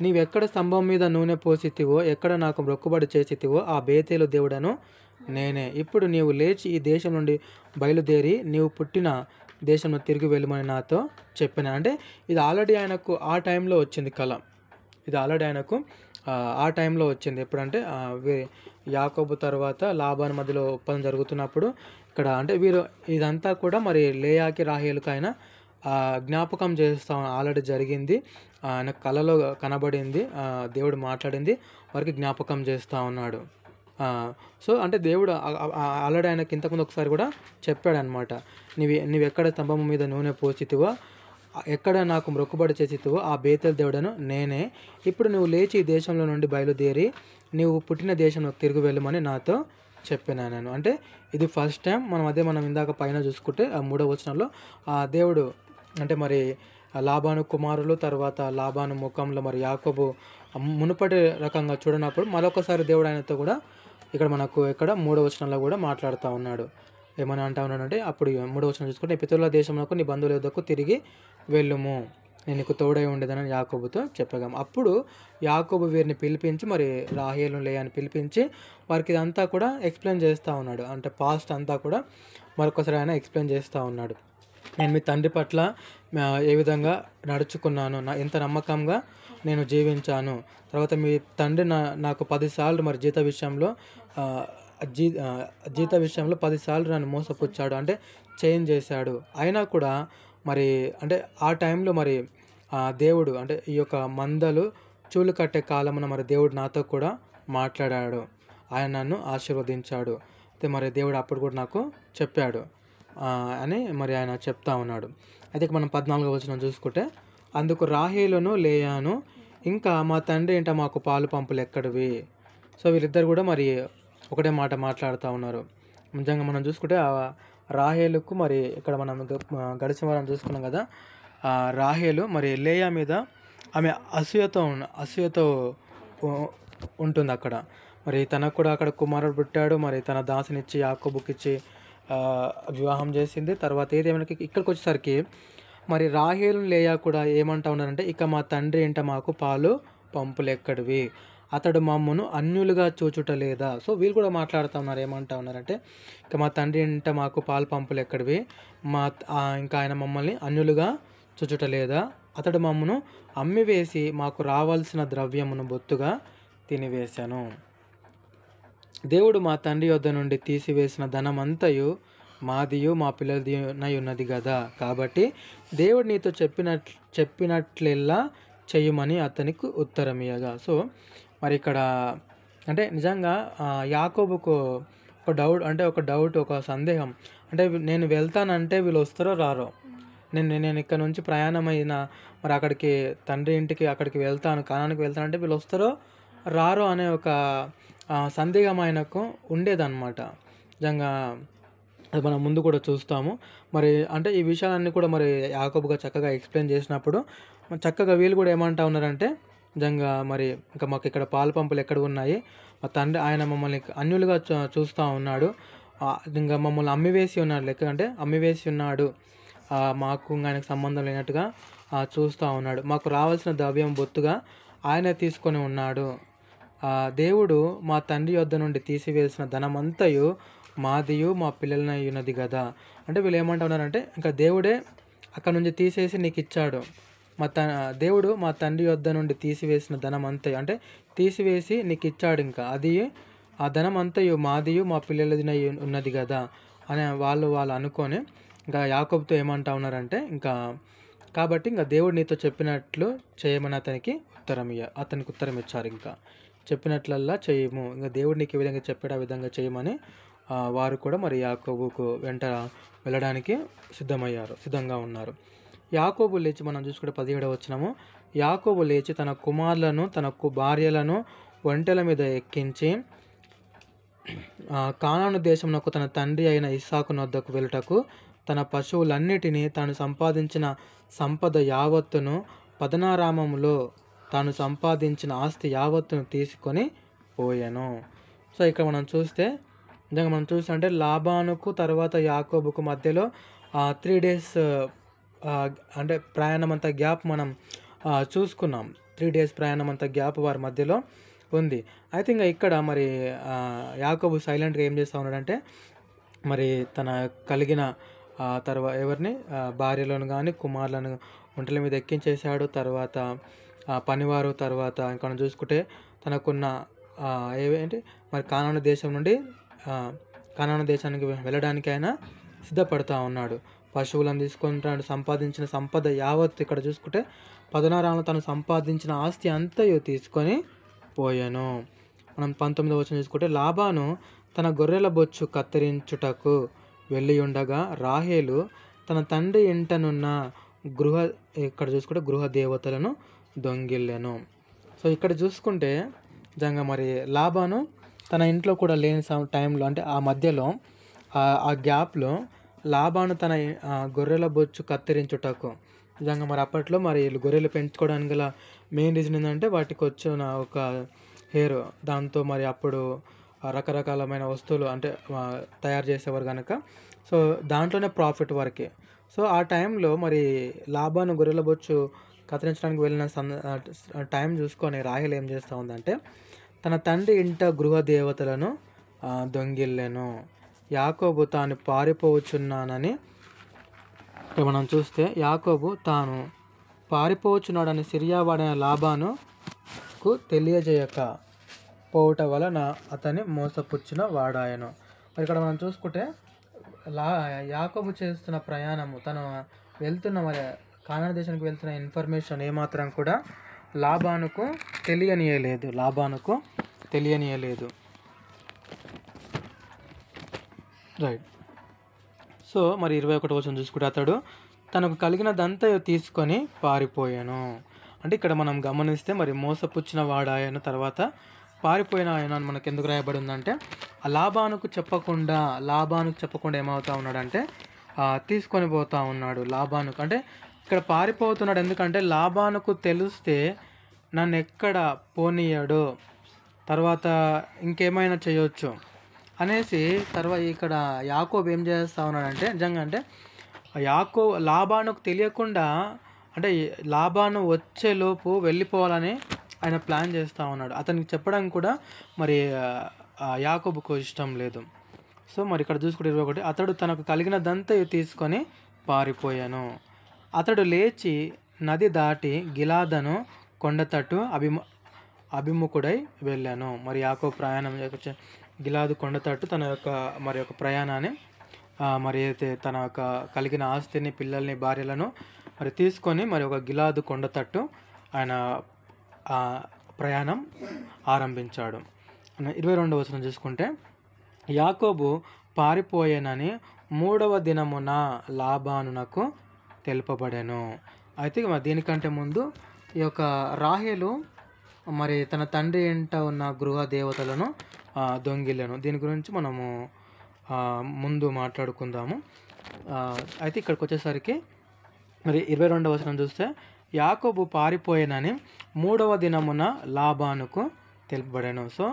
నీవెక్కడ స్తంభం మీద నూనె పోసితివో, ఎక్కడ నాకు మొక్కుబడి చేసితివో ఆ బేతేలు దేవుడను నేనే. ఇప్పుడు నీవు లేచి ఈ దేశం నుండి బయలుదేరి నీవు పుట్టిన దేశంలో తిరిగి వెళ్ళమని నాతో చెప్పిన. అంటే ఇది ఆల్రెడీ ఆయనకు ఆ టైంలో వచ్చింది కళ. ఇది ఆల్రెడీ ఆయనకు ఆ టైంలో వచ్చింది. ఎప్పుడంటే యాకోబు తర్వాత లాబాను మధ్యలో ఒప్పందం జరుగుతున్నప్పుడు ఇక్కడ అంటే వీరు ఇదంతా కూడా మరి లేయాకి రాహేలుకు ఆయన జ్ఞాపకం చేస్తా ఆల్రెడీ జరిగింది. ఆయన కళలో కనబడింది, దేవుడు మాట్లాడింది వారికి జ్ఞాపకం చేస్తూ ఉన్నాడు. సో అంటే దేవుడు ఆల్రెడీ ఆయనకి ఇంతకుముందు ఒకసారి కూడా చెప్పాడనమాట, నీవెక్కడ స్తంభం మీద నూనె పోసితివో, ఎక్కడ నాకు మొక్కుబడి చేసితివో ఆ బేతేలు దేవుడను నేనే. ఇప్పుడు నువ్వు లేచి ఈ దేశంలో నుండి బయలుదేరి నీవు పుట్టిన దేశంలోకి తిరిగి వెళ్ళమని నాతో చెప్పినా నేను. అంటే ఇది ఫస్ట్ టైం మనం ఇందాక పైన చూసుకుంటే 3వ వచనంలో దేవుడు అంటే మరి లాబాను కుమారులు తర్వాత లాబాను ముఖంలో మరి యాకోబు మునుపటి రకంగా చూడనప్పుడు మరొకసారి దేవుడు ఆయనతో కూడా ఇక్కడ మనకు 3వ వచనంలో కూడా మాట్లాడుతూ ఉన్నాడు. ఏమని అంటా ఉన్నాడంటే, అప్పుడు 3వ వచనం చూసుకుంటే, నీ పితరుల దేశంలోకి నీ బంధువుల యొద్దకు తిరిగి వెళ్ళుము, నేను నీకు తోడై ఉండేదని యాకోబుతో చెప్పగాం. అప్పుడు యాకోబు వీరిని పిలిపించి మరి రాహేలు లేయాని పిలిపించి వారికి ఇదంతా కూడా ఎక్స్ప్లెయిన్ చేస్తూ ఉన్నాడు. అంటే పాస్ట్ అంతా కూడా మరొకసారి ఆయన ఎక్స్ప్లెయిన్ చేస్తూ ఉన్నాడు. నేను మీ తండ్రి పట్ల ఏ విధంగా నడుచుకున్నాను, ఎంత నమ్మకంగా నేను జీవించాను. తర్వాత మీ తండ్రి నాకు 10 సార్లు మరి జీత విషయంలో 10 సార్లు నన్ను మోసపుచ్చాడు, అంటే చేంజ్ చేశాడు. అయినా కూడా మరి అంటే ఆ టైంలో మరి దేవుడు అంటే ఈ యొక్క మందలు చూలు కట్టే కాలమున మరి దేవుడు నాతో కూడా మాట్లాడాడు, ఆయన నన్ను ఆశీర్వదించాడు. అయితే మరి దేవుడు అప్పుడు కూడా నాకు చెప్పాడు అని మరి ఆయన చెప్తా ఉన్నాడు. అయితే మనం 14వ వచనం చూసుకుంటే, అందుకు రాహేలును లేయాను ఇంకా మా తండ్రి ఏంట మాకు పాలు పంపులు ఎక్కడివి. సో వీళ్ళిద్దరు కూడా మరి ఒకటే మాట మాట్లాడుతూ ఉన్నారు. నిజంగా మనం చూసుకుంటే రాహేలుకు మరి ఇక్కడ మనం గడిచిన వారం చూసుకున్నాం కదా, రాహేలు మరి లేయా మీద ఆమె అసూయతో ఉంటుంది అక్కడ. మరి తనకు కూడా అక్కడ కుమారుడు పుట్టాడు, మరి తన దాసినిచ్చి యాకోబుకిచ్చి వివాహం చేసింది. తర్వాత ఏదేమైనా ఇక్కడికి వచ్చేసరికి మరి రాహేలు లేయా కూడా ఏమంటా ఉన్నారంటే, ఇక మా తండ్రి ఏంట మాకు పాలు పంపులు ఎక్కడివి, అతడు మమ్మను అన్యులుగా చూచుట లేదా. సో వీళ్ళు కూడా మాట్లాడుతూ ఉన్నారు, ఏమంటా ఉన్నారంటే, ఇక మా తండ్రి ఇంట మాకు పాలు పంపులు ఎక్కడివి, ఇంకా ఆయన మమ్మల్ని అన్యులుగా చూచుట లేదా, అతడు మమ్మను అమ్మివేసి మాకు రావాల్సిన ద్రవ్యమును బొత్తుగా తినివేశాను. దేవుడు మా తండ్రి యొద్ద నుండి తీసివేసిన ధనమంతయు మాదియు మా పిల్లలదినై ఉన్నది కదా, కాబట్టి దేవుడు నీతో చెప్పినట్లెల్లా చెయ్యమని అతనికి ఉత్తరం ఇయ్యగా. సో మరి ఇక్కడ అంటే నిజంగా యాకోబుకు ఒక డౌట్ ఒక సందేహం, అంటే నేను వెళ్తానంటే వీళ్ళు వస్తారో రారో, నేను ఇక్కడ నుంచి ప్రయాణమైన మరి అక్కడికి తండ్రి ఇంటికి అక్కడికి వెళ్తాను, కానానికి వెళ్తానంటే వీళ్ళు వస్తారో రారో అనే ఒక సందేహం ఆయనకు ఉండేదన్నమాట. నిజంగా అది మనం ముందు కూడా చూస్తాము. మరి అంటే ఈ విషయాలన్నీ కూడా మరి యాకోబుగా చక్కగా ఎక్స్‌ప్లెయిన్ చేసినప్పుడు చక్కగా వీళ్ళు కూడా ఏమంటా ఉన్నారంటే నిజంగా మరి ఇంకా మాకు ఇక్కడ పాలు పంపులు ఎక్కడ ఉన్నాయి, మా తండ్రి ఆయన మమ్మల్ని అన్యులుగా చూస్తూ ఉన్నాడు, ఇంకా మమ్మల్ని అమ్మివేసి ఉన్నాడు, లెక్క అంటే అమ్మివేసి ఉన్నాడు, మాకు ఇంక ఆయనకు సంబంధం లేనట్టుగా చూస్తూ ఉన్నాడు, మాకు రావాల్సిన ద్రవ్యం బొత్తుగా ఆయనే తీసుకొని ఉన్నాడు, దేవుడు మా తండ్రి యొద్ద నుండి తీసివేసిన ధనమంతయు మాదియు మా పిల్లలనై ఉన్నది కదా. అంటే వీళ్ళు ఏమంటా ఉన్నారంటే ఇంకా దేవుడే అక్కడ నుంచి తీసేసి నీకు ఇచ్చాడు, దేవుడు మా తండ్రి యొద్ద నుండి తీసివేసిన ధనం అంతయు అంటే తీసివేసి నీకు ఇచ్చాడు, ఇంకా అది ఆ ధనం అంతయు మాదియు మా పిల్లలదినై ఉన్నది కదా అని వాళ్ళు అనుకొని ఇంకా యాకోబుతో ఏమంటా ఉన్నారంటే ఇంకా కాబట్టి ఇంకా దేవుడు నీతో చెప్పినట్లు చేయమని అతనికి ఉత్తరం ఇచ్చారు. ఇంకా చెప్పినట్లల్లా చేయము, ఇంకా దేవుడు నీకు ఏ విధంగా చెప్పాడు ఆ విధంగా చేయమని వారు కూడా మరి యాకోబుకు వెంట వెళ్ళడానికి సిద్ధంగా ఉన్నారు. యాకోబు లేచి మనం చూసుకుంటే 17వ వచనము, యాకోబు లేచి తన కుమారులను తన భార్యలను ఒంటెల మీద ఎక్కించి కానాను దేశమునకు తన తండ్రి అయిన ఇస్సాకు వద్దకు వెళ్ళుటకు తన పశువులన్నిటినీ తాను సంపాదించిన సంపద యావత్తును పదనారామంలో తాను సంపాదించిన ఆస్తి యావత్తును తీసుకొని పోయాను. సో ఇక్కడ మనం చూస్తే నిజంగా మనం చూస్తుంటే లాబానుకు తర్వాత యాకోబుకు మధ్యలో 3 days అంటే ప్రయాణం అంతా గ్యాప్ మనం చూసుకున్నాం. 3 days ప్రయాణం అంతా గ్యాప్ వారి మధ్యలో ఉంది. అయితే ఇంకా ఇక్కడ మరి యాకోబు సైలెంట్గా ఏం చేస్తూ ఉన్నాడంటే మరి తన కలిగిన ఎవరిని భార్యలను కానీ కుమారులను ఒంటెల మీద ఎక్కించేశాడు. తర్వాత పనివారు, తర్వాత ఇంకా మనం చూసుకుంటే తనకున్న ఏవేంటి మరి కానాను దేశం నుండి కానాను దేశానికి వెళ్ళడానికి ఆయన సిద్ధపడుతూ ఉన్నాడు. పశువులను తీసుకుంటాడు, సంపాదించిన సంపద యావత్తు ఇక్కడ చూసుకుంటే 16 తను సంపాదించిన ఆస్తి అంతయు తీసుకొని పోయాను. మనం 19వ వచనం చూసుకుంటే లాబాను తన గొర్రెల బొచ్చు కత్తిరించుటకు వెళ్ళి ఉండగా రాహేలు తన తండ్రి ఇంటనున్న ఇక్కడ చూసుకుంటే గృహ దేవతలను దొంగిల్లెను. సో ఇక్కడ చూసుకుంటే నిజంగా మరి లాబాను తన ఇంట్లో కూడా లేని టైంలో అంటే ఆ మధ్యలో ఆ గ్యాప్లో లాబాను తన గొర్రెల బొచ్చు కత్తిరించుటకు నిజంగా మరి అప్పట్లో మరి వీళ్ళు గొర్రెలు పెంచుకోవడానికి గల మెయిన్ రీజన్ ఏంటంటే వాటికి వచ్చిన ఒక హెయిర్, దాంతో మరి అప్పుడు రకరకాలమైన వస్తువులు అంటే తయారు చేసేవారు కనుక సో దాంట్లోనే ప్రాఫిట్ వరకే. సో ఆ టైంలో మరి లాబాను గొర్రెల బొచ్చు కత్తిరించడానికి వెళ్ళిన టైం చూసుకొని రాహేల్ ఏం చేస్తూ ఉందంటే తన తండ్రి ఇంట గృహ దేవతలను దొంగిల్లెను. యాకోబు తాను పారిపోవచ్చున్నానని ఇక్కడ మనం చూస్తే యాకోబు తాను పారిపోవచ్చున్నాడని సిరియావాడైన లాబానుకు తెలియజేయక పోవటం వలన అతని మోసపుచ్చిన వాడాయను. మరి ఇక్కడ మనం చూసుకుంటే యాకోబు చేస్తున్న ప్రయాణము తను వెళ్తున్న మరి కానాను దేశానికి వెళ్తున్న ఇన్ఫర్మేషన్ ఏమాత్రం కూడా లాబానుకు తెలియనియలేదు. రైట్. సో మరి 21వ వచనం చూసుకుంటే అతడు తనకు కలిగినదంతా తీసుకొని పారిపోయాను. అంటే ఇక్కడ మనం గమనిస్తే మరి మోసపుచ్చిన వాడాయన తర్వాత పారిపోయిన ఆయన మనకు ఎందుకు రాయబడి ఉందంటే లాబానుకు చెప్పకుండా ఏమవుతా ఉన్నాడంటే తీసుకొని పోతా ఉన్నాడు లాబానుకు. అంటే ఇక్కడ పారిపోతున్నాడు ఎందుకంటే లాబానుకు తెలిస్తే నన్ను ఎక్కడ పోనీయడో, తర్వాత ఇంకేమైనా చేయొచ్చు అనేసి తర్వాత ఇక్కడ యాకోబు ఏం చేస్తూ ఉన్నాడంటే నిజంగా అంటే లాబానుకు తెలియకుండా అంటే లాబాను వచ్చేలోపు వెళ్ళిపోవాలని ఆయన ప్లాన్ చేస్తూ ఉన్నాడు. అతనికి చెప్పడానికి కూడా మరి యాకోబుకు ఇష్టం లేదు. సో మరి ఇక్కడ చూసుకుంటే 21 అతడు తనకు కలిగినదంతా తీసుకొని పారిపోయాను. అతడు లేచి నది దాటి గిలాదను కొండతట్టు అభిముఖుడై వెళ్ళాను. మరి యాకోబు ప్రయాణం గిలాదు కొండతట్టు తన యొక్క ప్రయాణాన్ని మరి అయితే తన యొక్క కలిగిన ఆస్తిని, పిల్లల్ని, భార్యలను మరి తీసుకొని మరి ఒక గిలాదు కొండతట్టు ఆయన ప్రయాణం ఆరంభించాడు. 22వ వచనం చూసుకుంటే యాకోబు పారిపోయానని 3వ దినమున లాబానునకు తెలుపబడెను. అయితే దీనికంటే ముందు ఈ యొక్క రాహేలు మరి తన తండ్రి ఇంట ఉన్న గృహ దేవతలను దొంగిల్లెను. దీని గురించి మనము ముందు మాట్లాడుకుందాము. అయితే ఇక్కడికి వచ్చేసరికి మరి 22వ వచనం చూస్తే, యాకోబు పారిపోయినని 3వ దినమున లాబానుకు తెలుపబడెను. సో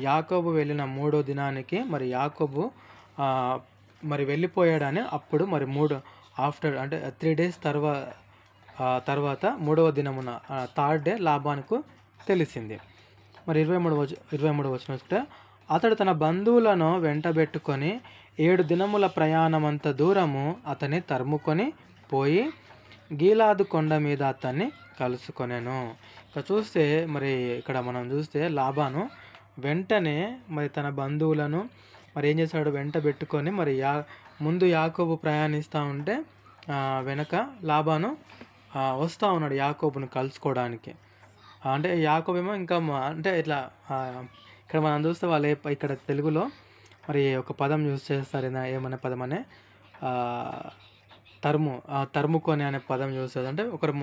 యాకోబు వెళ్ళిన 3వ దినానికి మరి యాకోబు మరి వెళ్ళిపోయాడని అప్పుడు మరి ఆఫ్టర్ అంటే 3 days తర్వాత 3వ దినమున 3rd day లాబానుకు తెలిసింది. మరి 23వ వచనం చూస్తే, అతడు తన బంధువులను వెంటబెట్టుకొని 7 దినముల ప్రయాణమంత దూరము అతన్ని తరుముకొని పోయి గీలాదు కొండ మీద అతన్ని కలుసుకొనెను. ఇక్కడ చూస్తే మరి ఇక్కడ మనం చూస్తే లాబాను వెంటనే మరి తన బంధువులను మరి ఏం చేశాడు, వెంట పెట్టుకొని మరి ముందు యాకోబు ప్రయాణిస్తూ ఉంటే వెనక లాబాను వస్తూ ఉన్నాడు యాకోబును కలుసుకోవడానికి. అంటే యాకోబు ఏమో ఇంకా అంటే ఇట్లా ఇక్కడ మనం చూస్తే వాళ్ళు ఇక్కడ తెలుగులో మరి ఒక పదం యూజ్ చేస్తారు, ఏమనే పదం అనే తరుముకొని అనే పదం యూజ్ చేస్తారు. అంటే ఒకరు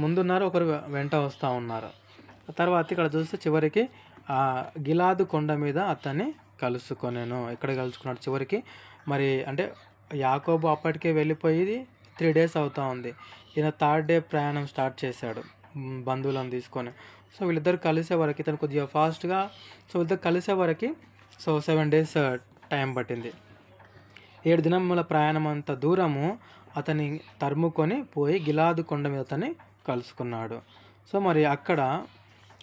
ముందున్నారు, ఒకరు వెంట వస్తూ ఉన్నారు. తర్వాత ఇక్కడ చూస్తే చివరికి గిలాదు కొండ మీద అతన్ని కలుసుకొనేను. ఇక్కడ కలుసుకున్నాడు చివరికి. మరి అంటే యాకోబు అప్పటికే వెళ్ళిపోయి 3 days అవుతూ ఉంది. ఈయన 3rd day ప్రయాణం స్టార్ట్ చేశాడు బంధువులను తీసుకొని. సో వీళ్ళిద్దరు కలిసే వరకు ఇతను కొద్దిగా ఫాస్ట్గా, సో వీళ్ళిద్దరు కలిసే వరకు 7 days టైం పట్టింది. 7 దినముల ప్రయాణం అంత దూరము అతన్ని తరుముకొని పోయి గిలాదు కొండ మీద అతన్ని కలుసుకున్నాడు. సో మరి అక్కడ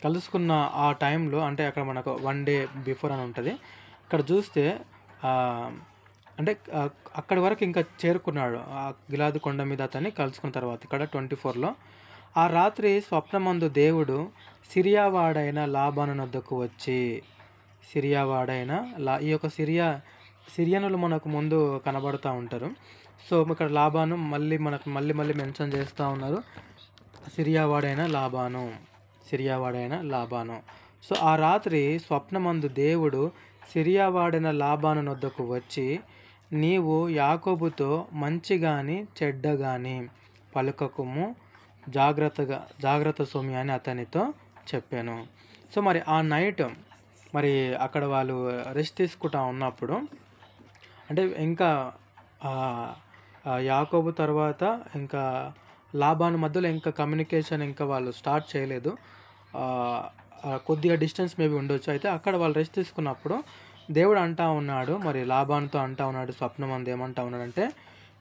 కలుసుకున్న ఆ టైంలో అంటే అక్కడ మనకు 1 day బిఫోర్ అని ఉంటుంది. ఇక్కడ చూస్తే అంటే అక్కడి వరకు ఇంకా చేరుకున్నాడు. ఆ గిలాదు కొండ మీద అతన్ని కలుసుకున్న తర్వాత ఇక్కడ 24లో, ఆ రాత్రి స్వప్నమందు దేవుడు సిరియావాడైన లాబాను వద్దకు వచ్చి, ఈ యొక్క సిరియనులు మనకు ముందు కనబడుతూ ఉంటారు. సో ఇక్కడ లాబాను మళ్ళీ మెన్షన్ చేస్తూ ఉన్నారు, సిరియావాడైన లాబాను. సో ఆ రాత్రి స్వప్నమందు దేవుడు సిరియావాడైన లాబాను వద్దకు వచ్చి, నీవు యాకోబుతో మంచి గాని చెడ్డ గాని పలుకకుము, జాగ్రత్త సోమి అని అతనితో చెప్పాను. సో మరి ఆ నైట్ మరి అక్కడ వాళ్ళు రెస్ట్ తీసుకుంటా ఉన్నప్పుడు అంటే ఇంకా యాకోబు తర్వాత ఇంకా లాబాను మధ్యలో ఇంకా కమ్యూనికేషన్ ఇంకా వాళ్ళు స్టార్ట్ చేయలేదు. కొద్దిగా డిస్టెన్స్ మేబీ ఉండొచ్చు. అయితే అక్కడ వాళ్ళు రెస్ట్ తీసుకున్నప్పుడు దేవుడు అంటా ఉన్నాడు, మరి లాబానుతో అంటా ఉన్నాడు స్వప్నం అందు ఏమంటా ఉన్నాడంటే,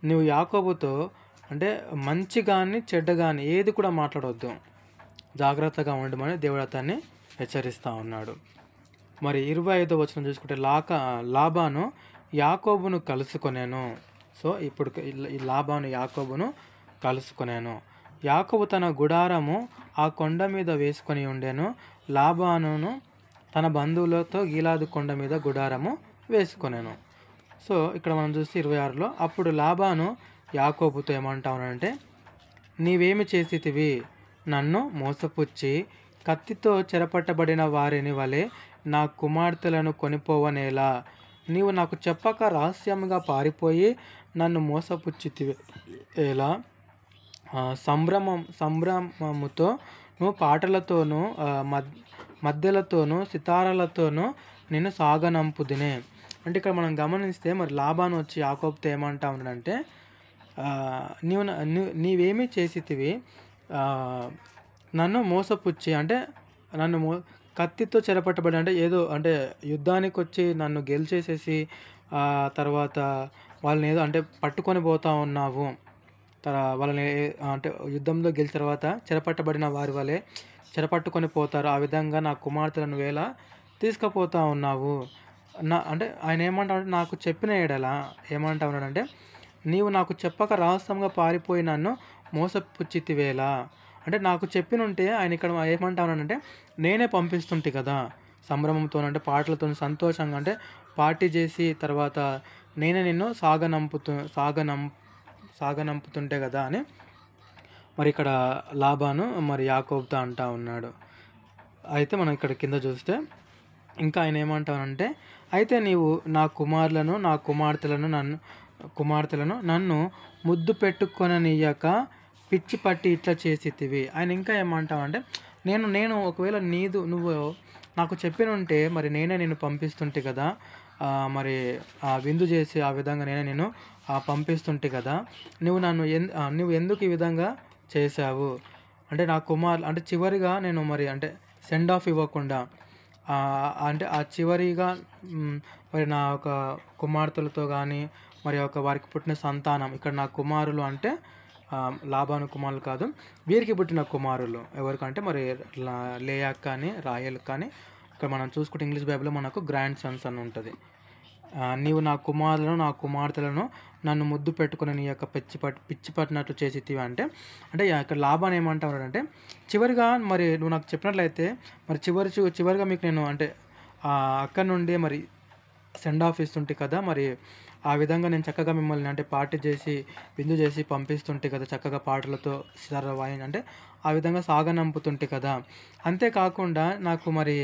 నువ్వు యాకోబుతో అంటే మంచి కానీ చెడ్డ కానీ ఏది కూడా మాట్లాడవద్దు, జాగ్రత్తగా ఉండమని దేవుడు అతన్ని హెచ్చరిస్తూ ఉన్నాడు. మరి 25వ వచనం చూసుకుంటే, లాబాను యాకోబును కలుసుకొనేను. సో ఇప్పుడు ఈ లాబాను యాకోబును కలుసుకొనేను. యాకోబు తన గుడారము ఆ కొండ మీద వేసుకొని ఉండెను, లాబానును తన బంధువులతో గీలాదు కొండ మీద గుడారము వేసుకొనేను. సో ఇక్కడ మనం చూస్తే 26లో, అప్పుడు లాబాను యాకోబుతో ఏమంటా ఉన్నాడంటే, నీవేమి చేసితివి, నన్ను మోసపుచ్చి కత్తితో చెరపట్టబడిన వారిని వలె నా కుమార్తెలను కొనిపోవనేలా, నీవు నాకు చెప్పక రహస్యంగా పారిపోయి నన్ను మోసపుచ్చితివి ఎలా, సంభ్రమముతోను పాటలతోనూ మద్దెలతోనూ సితారాలతోనూ నిన్ను సాగనంపుదినే. అంటే ఇక్కడ మనం గమనిస్తే మరి లాబాను వచ్చి యాకోబుతో ఏమంటా ఉన్నాడంటే, నీవేమీ చేసితివి, నన్ను మోసపుచ్చి అంటే నన్ను కత్తితో చెరపట్టబడి అంటే ఏదో అంటే యుద్ధానికి వచ్చి నన్ను గెలిచేసేసి తర్వాత వాళ్ళని ఏదో అంటే పట్టుకొని పోతా ఉన్నావు, వాళ్ళని అంటే యుద్ధంలో గెలిచిన తర్వాత చెరపట్టబడిన వారి వలె చెరపట్టుకొని పోతారు, ఆ విధంగా నా కుమార్తెలను వేళ తీసుకుపోతా ఉన్నావు. అంటే ఆయన ఏమంటా నాకు చెప్పిన ఎడలా ఏమంటా ఉన్నాడంటే, నీవు నాకు చెప్పక రహస్యంగా పారిపోయి నన్ను మోసపుచ్చితివేళ, అంటే నాకు చెప్పినుంటే ఆయన ఇక్కడ ఏమంటా ఉన్నాడంటే నేనే పంపిస్తుంటే కదా సంభ్రమంతో, అంటే పాటలతో సంతోషంగా అంటే పార్టీ చేసి తర్వాత నేనే నిన్ను సాగనంపుతుంటే కదా అని మరి ఇక్కడ లాబాను మరి యాకోబుతో అంటా ఉన్నాడు. అయితే మనం ఇక్కడ కింద చూస్తే ఇంకా ఆయన ఏమంటానంటే, అయితే నీవు నా కుమార్తెలను నన్ను ముద్దు పెట్టుకొననీయక పిచ్చి పట్టి ఇట్లా చేసితివి. ఆయన ఇంకా ఏమంటావంటే, నేను ఒకవేళ నువ్వు నాకు చెప్పినుంటే మరి నేనే నిన్ను పంపిస్తుంటే కదా, మరి విందు చేసి ఆ విధంగా నేను పంపిస్తుంటే కదా, నువ్వు ఎందుకు ఈ విధంగా చేశావు అంటే నా కుమారులు అంటే చివరిగా నేను మరి అంటే సెండ్ ఆఫ్ ఇవ్వకుండా అంటే ఆ చివరిగా మరి నా ఒక కుమార్తెలతో కానీ మరి వారికి పుట్టిన సంతానం, ఇక్కడ నా కుమారులు అంటే లాబాను కుమారులు కాదు, వీరికి పుట్టిన కుమారులు ఎవరికంటే మరి లేయాక్ కానీ రాహేల్ కానీ, ఇక్కడ మనం చూసుకుంటే ఇంగ్లీష్ బైబిల్లో మనకు గ్రాండ్ సన్స్ అని ఉంటుంది. నీవు నా కుమారులను నా కుమార్తెలను నన్ను ముద్దు పెట్టుకుని నీ యొక్క పిచ్చి పట్టినట్లు చేసితివి అంటే ఇక్కడ లాభాన్ని ఏమంటాడు చివరిగా మరి నువ్వు నాకు చెప్పినట్లయితే మరి చివరిగా మీకు నేను అంటే అక్కడ నుండి మరి సెండ్ ఆఫ్ ఇస్తుంటే కదా, మరి ఆ విధంగా నేను చక్కగా మిమ్మల్ని అంటే పార్టీ చేసి విందు చేసి పంపిస్తుంటే కదా, చక్కగా పాటలతో అంటే ఆ విధంగా సాగనంపుతుంటే కదా. అంతేకాకుండా నాకు మరి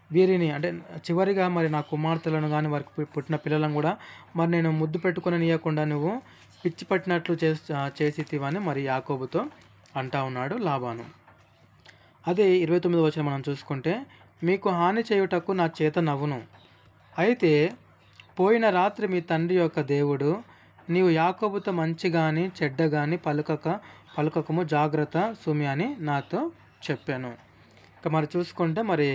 వీరిని అంటే చివరిగా మరి నా కుమార్తెలను కానీ వారికి పుట్టిన పిల్లలను కూడా మరి నేను ముద్దు పెట్టుకొని నీయకుండా నువ్వు పిచ్చి పట్టినట్లు చేసితివని మరి యాకోబుతో అంటా ఉన్నాడు లాబాను. అదే 29వ వచనం మనం చూసుకుంటే, మీకు హాని చేయుటకు నా చేత నవ్వును, అయితే పోయిన రాత్రి మీ తండ్రి యొక్క దేవుడు నీవు యాకోబుతో మంచి కానీ చెడ్డ కానీ పలుకకము జాగ్రత్త సుమి అని నాతో చెప్పాను. ఇక మరి చూసుకుంటే మరి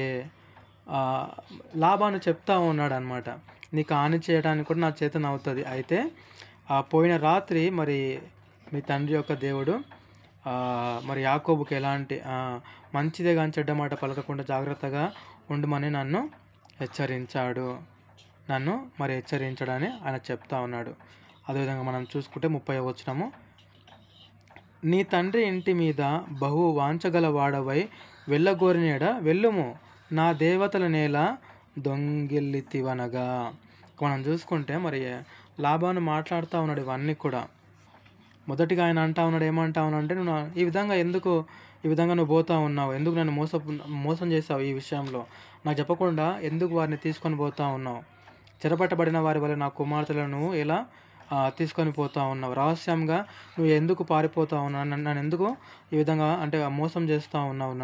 లాబాను చెప్తా ఉన్నాడు అనమాట, నీకు హాని చేయడానికి కూడా నా చేత నవ్వుతుంది, అయితే పోయిన రాత్రి మరి మీ తండ్రి యొక్క దేవుడు మరి యాకోబుకి ఎలాంటి మంచిదే కానీ చెడ్డ మాట పలకకుండా జాగ్రత్తగా ఉండమని నన్ను హెచ్చరించడని ఆయన చెప్తా ఉన్నాడు. అదేవిధంగా మనం చూసుకుంటే 30వ వచనము, నీ తండ్రి ఇంటి మీద బహు వాంచగల వాడవై వెళ్ళగోరినేడ వెళ్ళుము, నా దేవతల నేల దొంగిల్లితివనగా. మనం చూసుకుంటే మరి లాబాను మాట్లాడుతూ ఉన్నాడు ఇవన్నీ కూడా. మొదటిగా ఆయన అంటా ఉన్నాడు, ఏమంటా ఉన్నాడు అంటే, నువ్వు ఈ విధంగా నువ్వు పోతా ఉన్నావు, ఎందుకు నన్ను మోసం చేసావు, ఈ విషయంలో నాకు చెప్పకుండా ఎందుకు వారిని తీసుకొని పోతా ఉన్నావు, చెరపట్టబడిన వారి వల్ల నా కుమార్తెలను ఎలా తీసుకొని పోతా ఉన్నావు, రహస్యంగా నువ్వు ఎందుకు పారిపోతా ఉన్నావు, నన్ను ఎందుకు ఈ విధంగా అంటే మోసం చేస్తూ ఉన్నావు,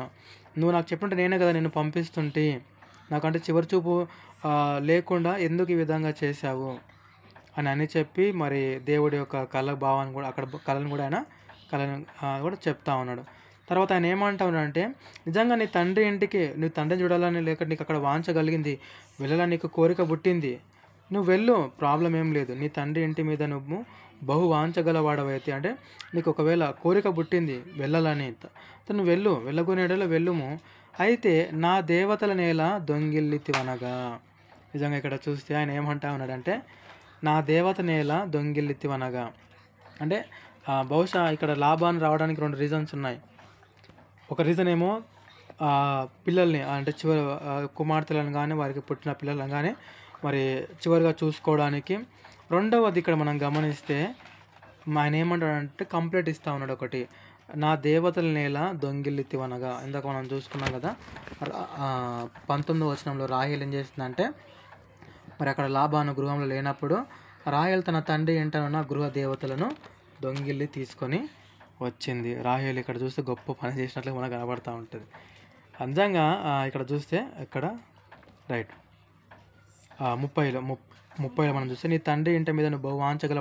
నువ్వు నాకు చెప్పుంటే నేనే కదా నేను పంపిస్తుంటే, నాకంటే చివరి చూపు లేకుండా ఎందుకు ఈ విధంగా చేశావు అని చెప్పి మరి దేవుడి యొక్క భావాన్ని కూడా కళను కూడా ఆయన కూడా చెప్తా ఉన్నాడు. తర్వాత ఆయన ఏమంటా ఉన్నాడంటే, నిజంగా నీ తండ్రిని చూడాలని లేక నీకు అక్కడ వాంఛ కలిగింది, వెళ్ళాలని నీకు కోరిక పుట్టింది, నువ్వు వెళ్ళు, ప్రాబ్లం ఏం లేదు, నీ తండ్రి ఇంటి మీద నువ్వు బహు వాంఛగలవాడవైతే అంటే నీకు ఒకవేళ కోరిక పుట్టింది వెళ్ళాలని, నువ్వు వెళ్ళగొనేడలో వెళ్ళుము, అయితే నా దేవతల నేల దొంగిల్లితివనగా. నిజంగా ఇక్కడ చూస్తే ఆయన ఏమంటా ఉన్నాడంటే, నా దేవత నేల దొంగిల్లితివనగా అంటే బహుశా ఇక్కడ లాభాన్ని రావడానికి 2 రీజన్స్ ఉన్నాయి. ఒక రీజన్ ఏమో పిల్లల్ని అంటే కుమార్తెలను కానీ వారికి పుట్టిన పిల్లలను కానీ మరి చివరిగా చూసుకోవడానికి. రెండవది ఇక్కడ మనం గమనిస్తే ఆయన ఏమంటాడంటే కంప్లైంట్ ఇస్తూ ఉన్నాడు ఒకటి, నా దేవతల నేల దొంగిల్లితివనగా. ఇందాక మనం చూసుకున్నాం కదా 19వ వచనంలో రాహేల్ ఏం చేస్తుందంటే, మరి అక్కడ లాబాను గృహంలో లేనప్పుడు రాహేల్ తన తండ్రి ఇంటనున్న గృహ దేవతలను దొంగిల్లి తీసుకొని వచ్చింది. రాహేల్ ఇక్కడ చూస్తే గొప్ప పని చేసినట్లు మనకు కనబడుతూ ఉంటుంది. నిజంగా ఇక్కడ చూస్తే ఇక్కడ రైట్ 30లో మనం చూస్తే, నీ తండ్రి ఇంటి మీద నువ్వు బహు వాంఛగల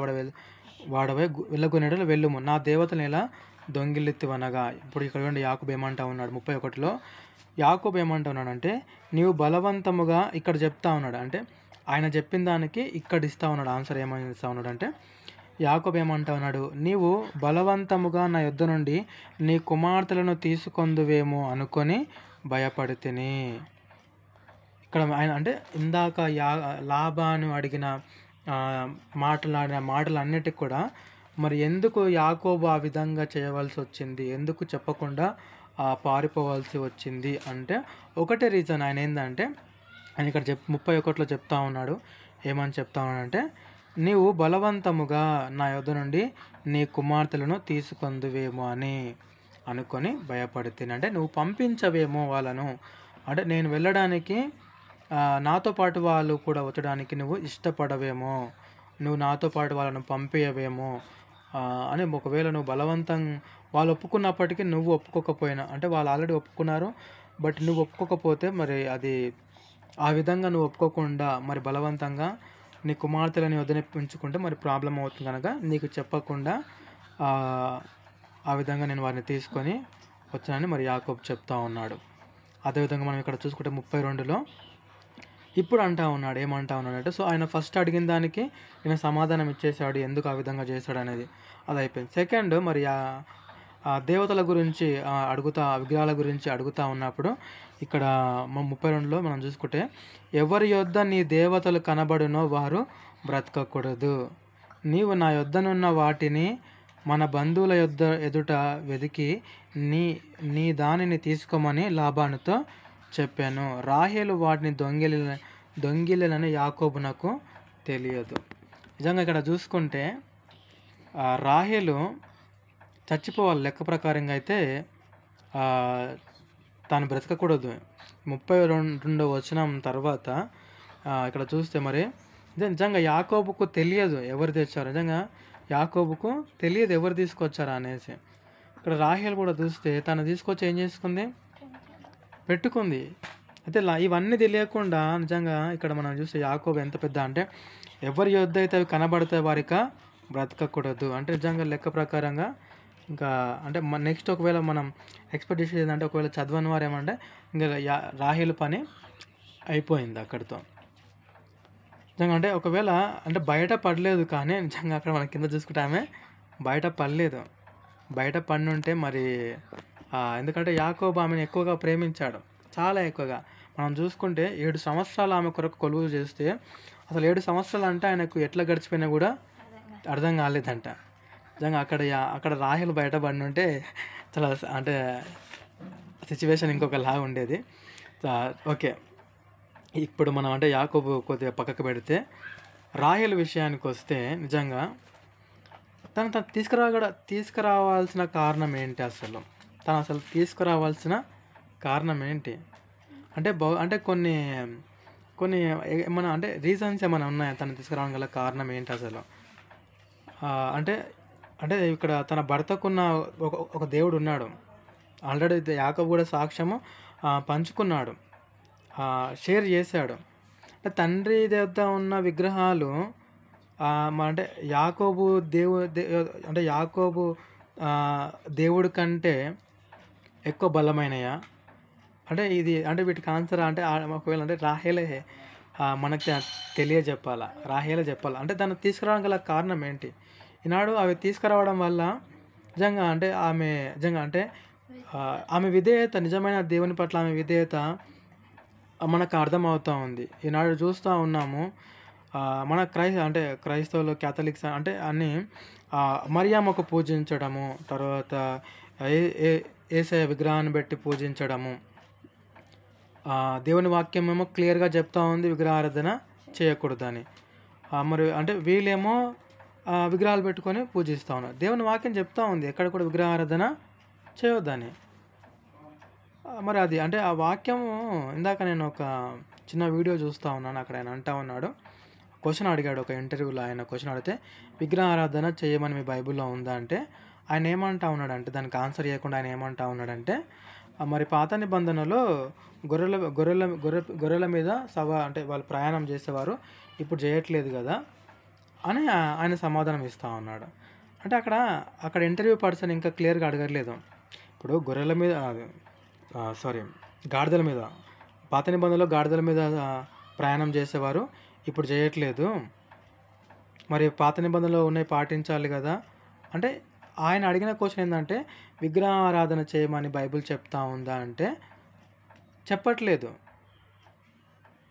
వాడవై వెళ్ళగొనేడలు వెళ్ళుము, నా దేవతలను ఎలా దొంగిల్లితివనగా. ఇప్పుడు ఇక్కడ చూడండి యాకోబు ఏమంటా ఉన్నాడు 31లో. యాకోబు ఏమంటా ఉన్నాడంటే, నీవు బలవంతముగా ఇక్కడ చెప్తా ఉన్నాడు, అంటే ఆయన చెప్పిన దానికి ఇక్కడ ఇస్తా ఉన్నాడు ఆన్సర్. ఏమని ఇస్తా ఉన్నాడు అంటే, యాకోబు ఏమంటా ఉన్నాడు, నీవు బలవంతముగా నా యొద్ద నుండి నీ కుమార్తెలను తీసుకొందువేమో అనుకొని భయపడితిని. ఇక్కడ ఆయన అంటే ఇందాక లాబాను అడిగిన మాటలాడిన మాటలన్నిటికి కూడా మరి ఎందుకు యాకోబు ఆ విధంగా చేయవలసి వచ్చింది, ఎందుకు చెప్పకుండా పారిపోవాల్సి వచ్చింది అంటే ఒకటే రీజన్. ఆయన ఏంటంటే ఆయన ఇక్కడ 31లో చెప్తా ఉన్నాడు, ఏమని చెప్తా ఉన్నాడంటే, నీవు బలవంతముగా నా యొద్ద నుండి నీ కుమార్తెలను తీసుకొందువేమో అని అనుకొని భయపడితే, అంటే నువ్వు పంపించవేమో వాళ్ళను, అంటే నేను వెళ్ళడానికి నాతో పాటు వాళ్ళు కూడా వచ్చడానికి నువ్వు ఇష్టపడవేమో, నువ్వు నాతో పాటు వాళ్ళను పంపించవేమో అని. ఒకవేళ నువ్వు వాళ్ళు ఒప్పుకున్నప్పటికీ నువ్వు ఒప్పుకోకపోయినా, అంటే వాళ్ళు ఆల్రెడీ ఒప్పుకున్నారు బట్ నువ్వు ఒప్పుకోకపోతే మరి అది ఆ విధంగా నువ్వు ఒప్పుకోకుండా మరి బలవంతంగా నీ కుమార్తెలని వదిలి ఉంచుకుంటే మరి ప్రాబ్లం అవుతుంది కనుక నీకు చెప్పకుండా ఆ విధంగా నేను వారిని తీసుకొని వచ్చానని మరి యాకోబు చెప్తా ఉన్నాడు. అదేవిధంగా మనం ఇక్కడ చూసుకుంటే 32లో ఇప్పుడు అంటా ఉన్నాడు, ఏమంటా ఉన్నాడంటే, సో ఆయన ఫస్ట్ అడిగిన దానికి ఈయన సమాధానం ఇచ్చేసాడు, ఎందుకు ఆ విధంగా చేశాడు అనేది అది అయిపోయింది. సెకండ్ మరి ఆ దేవతల గురించి అడుగుతా, విగ్రహాల గురించి అడుగుతూ ఉన్నప్పుడు ఇక్కడ 32లో మనం చూసుకుంటే, ఎవరి యొద్ద నీ దేవతలు కనబడునో వారు బ్రతకకూడదు, నీవు నా యొద్దనున్న వాటిని మన బంధువుల యొద్ద ఎదుట వెతికి నీ దానిని తీసుకోమని లాబానుతో చెప్పాను. రాహేలు వాటిని దొంగిలని యాకోబునకు తెలియదు. నిజంగా ఇక్కడ చూసుకుంటే రాహేలు చచ్చిపోవాలి లెక్క ప్రకారంగా అయితే, తాను బ్రతకకూడదు. 32వ వచనం తర్వాత ఇక్కడ చూస్తే మరి నిజంగా యాకోబుకు తెలియదు ఎవరు తెచ్చారు, నిజంగా యాకోబుకు తెలియదు ఎవరు తీసుకొచ్చారా అనేసి. ఇక్కడ రాహేలు కూడా చూస్తే తను తీసుకొచ్చి ఏం చేసుకుంది, పెట్టుకుంది. అయితే ఇవన్నీ తెలియకుండా నిజంగా ఇక్కడ మనం చూస్తే యాకోబు ఎంత పెద్ద అంటే, ఎవరి యొద్ద అయితే అవి కనబడతాయి వారిక బ్రతకకూడదు అంటే నిజంగా లెక్క ప్రకారంగా ఇంకా అంటే నెక్స్ట్ ఒకవేళ మనం ఎక్స్పెక్ట్ చేసేది ఏంటంటే, ఒకవేళ చదవని వారు ఏమంటే ఇంకా రాహేలు పని అయిపోయింది అక్కడితో. నిజంగా అంటే ఒకవేళ అంటే బయట పడలేదు, కానీ నిజంగా అక్కడ మనం కింద చూసుకుంటే ఆమె బయట పడలేదు. బయట పడినుంటే మరి ఎందుకంటే యాకోబు ఆమెను ఎక్కువగా ప్రేమించాడు, చాలా ఎక్కువగా. మనం చూసుకుంటే 7 సంవత్సరాలు ఆమె కొరకు కొలువు చేస్తే అసలు 7 సంవత్సరాలు అంటే ఆయనకు ఎట్లా గడిచిపోయినా కూడా అర్థం కాలేదంట. నిజంగా అక్కడ రాహేలు బయటపడి ఉంటే చాలా అంటే సిచ్యువేషన్ ఇంకొకలా ఉండేది. ఓకే, ఇప్పుడు మనం అంటే యాకోబు కొద్దిగా పక్కకు పెడితే రాహేలు విషయానికి వస్తే, నిజంగా తను తీసుకురావాల్సిన కారణం ఏంటి, అసలు తీసుకురావాల్సిన కారణం ఏంటి అంటే అంటే కొన్ని ఏమైనా అంటే రీజన్స్ ఏమైనా ఉన్నాయా తను తీసుకురావడం గల కారణం ఏంటి అసలు? అంటే అంటే ఇక్కడ తన భర్తకున్న ఒక దేవుడు ఉన్నాడు. ఆల్రెడీ యాకోబు కూడా సాక్ష్యము పంచుకున్నాడు, షేర్ చేశాడు. అంటే తండ్రి దగ్గర ఉన్న విగ్రహాలు అంటే యాకోబు అంటే యాకోబు దేవుడి కంటే ఎక్కువ బలమైనయా అంటే ఇది అంటే వీటికి ఆన్సర్ అంటే ఒకవేళ అంటే రాహేలే మనకి తెలియజెప్పాలా, రాహేలే చెప్పాలా. అంటే దాన్ని తీసుకురావడం గల కారణం ఏంటి? ఈనాడు అవి తీసుకురావడం వల్ల నిజంగా అంటే ఆమె విధేయత, నిజమైన దేవుని పట్ల ఆమె విధేయత మనకు అర్థమవుతూ ఉంది. ఈనాడు చూస్తూ ఉన్నాము మన క్రైస్తవులు, క్యాథలిక్స్ అంటే అన్నీ మరియమ్మకు పూజించడము, తర్వాత యేసయ్య విగ్రహాన్ని పెట్టి పూజించడము. దేవుని వాక్యం ఏమో క్లియర్గా చెప్తా ఉంది విగ్రహారాధన చేయకూడదని. మరి అంటే వీళ్ళేమో విగ్రహాలు పెట్టుకొని పూజిస్తూ ఉన్నారు. దేవుని వాక్యం చెప్తా ఉంది ఎక్కడ కూడా విగ్రహారాధన చేయొద్దని. మరి అది అంటే ఆ వాక్యము ఇందాక నేను ఒక చిన్న వీడియో చూస్తూ ఉన్నాను, అక్కడ ఆయన అంటా ఉన్నాడు, క్వశ్చన్ అడిగాడు ఒక ఇంటర్వ్యూలో. ఆయన క్వశ్చన్ అడిగితే విగ్రహారాధన చేయమని మీ బైబిల్లో ఉందా అంటే ఆయన ఏమంటా ఉన్నాడంటే, దానికి ఆన్సర్ చేయకుండా ఆయన ఏమంటా ఉన్నాడంటే, మరి పాత నిబంధనలో గొర్రెల మీద అంటే వాళ్ళు ప్రయాణం చేసేవారు, ఇప్పుడు చేయట్లేదు కదా అని ఆయన సమాధానం ఇస్తూ ఉన్నాడు. అంటే అక్కడ ఇంటర్వ్యూ పర్సన్ ఇంకా క్లియర్గా అడగట్లేదు. ఇప్పుడు గాడిదల మీద, పాత నిబంధనలో గాడిదల మీద ప్రయాణం చేసేవారు ఇప్పుడు చేయట్లేదు, మరి పాత నిబంధనలో ఉన్నాయి పాటించాలి కదా అంటే ఆయన అడిగిన క్వశ్చన్ ఏంటంటే, విగ్రహారాధన చేయమని బైబిల్ చెప్తా ఉందా అంటే చెప్పట్లేదు.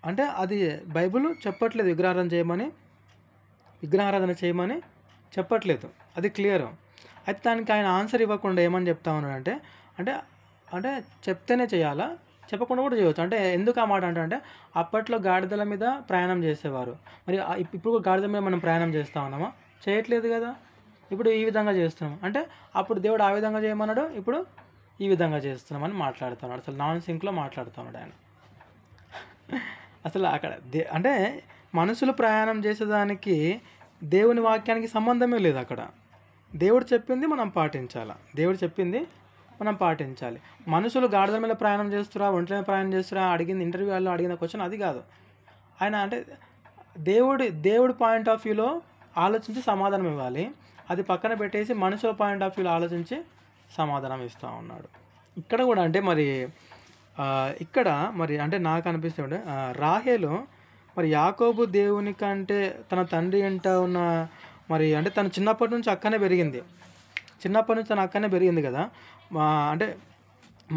అంటే అది బైబిల్ చెప్పట్లేదు విగ్రహారాధన చేయమని చెప్పట్లేదు, అది క్లియర్. అయితే దానికి ఆయన ఆన్సర్ ఇవ్వకుండా ఏమని చెప్తా ఉన్నాడంటే, అంటే అంటే చెప్తేనే చేయాలా, చెప్పకుండా కూడా చేయవచ్చు. అంటే ఎందుకు ఆ మాట అంటే అప్పట్లో గాడిదల మీద ప్రయాణం చేసేవారు, మరి ఇప్పుడు గాడిదల మీద మనం ప్రయాణం చేస్తూ ఉన్నామా? చేయట్లేదు కదా, ఇప్పుడు ఈ విధంగా చేస్తున్నాం. అంటే అప్పుడు దేవుడు ఆ విధంగా చేయమన్నాడు, ఇప్పుడు ఈ విధంగా చేస్తున్నామని మాట్లాడుతున్నాడు. అసలు నాన్ సింక్లో మాట్లాడుతున్నాడు ఆయన. అసలు అక్కడ అంటే మనుషులు ప్రయాణం చేసేదానికి దేవుని వాక్యానికి సంబంధమే లేదు. అక్కడ దేవుడు చెప్పింది మనం పాటించాలా, దేవుడు చెప్పింది మనం పాటించాలి. మనుషులు గాడిదల మీద ప్రయాణం చేస్తురా, ఒంట్ల మీద ప్రయాణం చేస్తురా అడిగింది ఇంటర్వ్యూలో అడిగిన క్వశ్చన్ అది కాదు. ఆయన అంటే దేవుడి పాయింట్ ఆఫ్ వ్యూలో ఆలోచించి సమాధానం ఇవ్వాలి. అది పక్కన పెట్టేసి మనుషుల పాయింట్ ఆఫ్ వ్యూలో ఆలోచించి సమాధానం ఇస్తూ ఉన్నాడు. ఇక్కడ కూడా అంటే మరి ఇక్కడ మరి అంటే నాకు అనిపిస్తుండే రాహేలు మరి యాకోబు దేవుని కంటే తన తండ్రి వెంట ఉన్న మరి అంటే తను చిన్నప్పటి నుంచి అక్కనే పెరిగింది. చిన్నప్పటి నుంచి తను అక్కనే పెరిగింది కదా. అంటే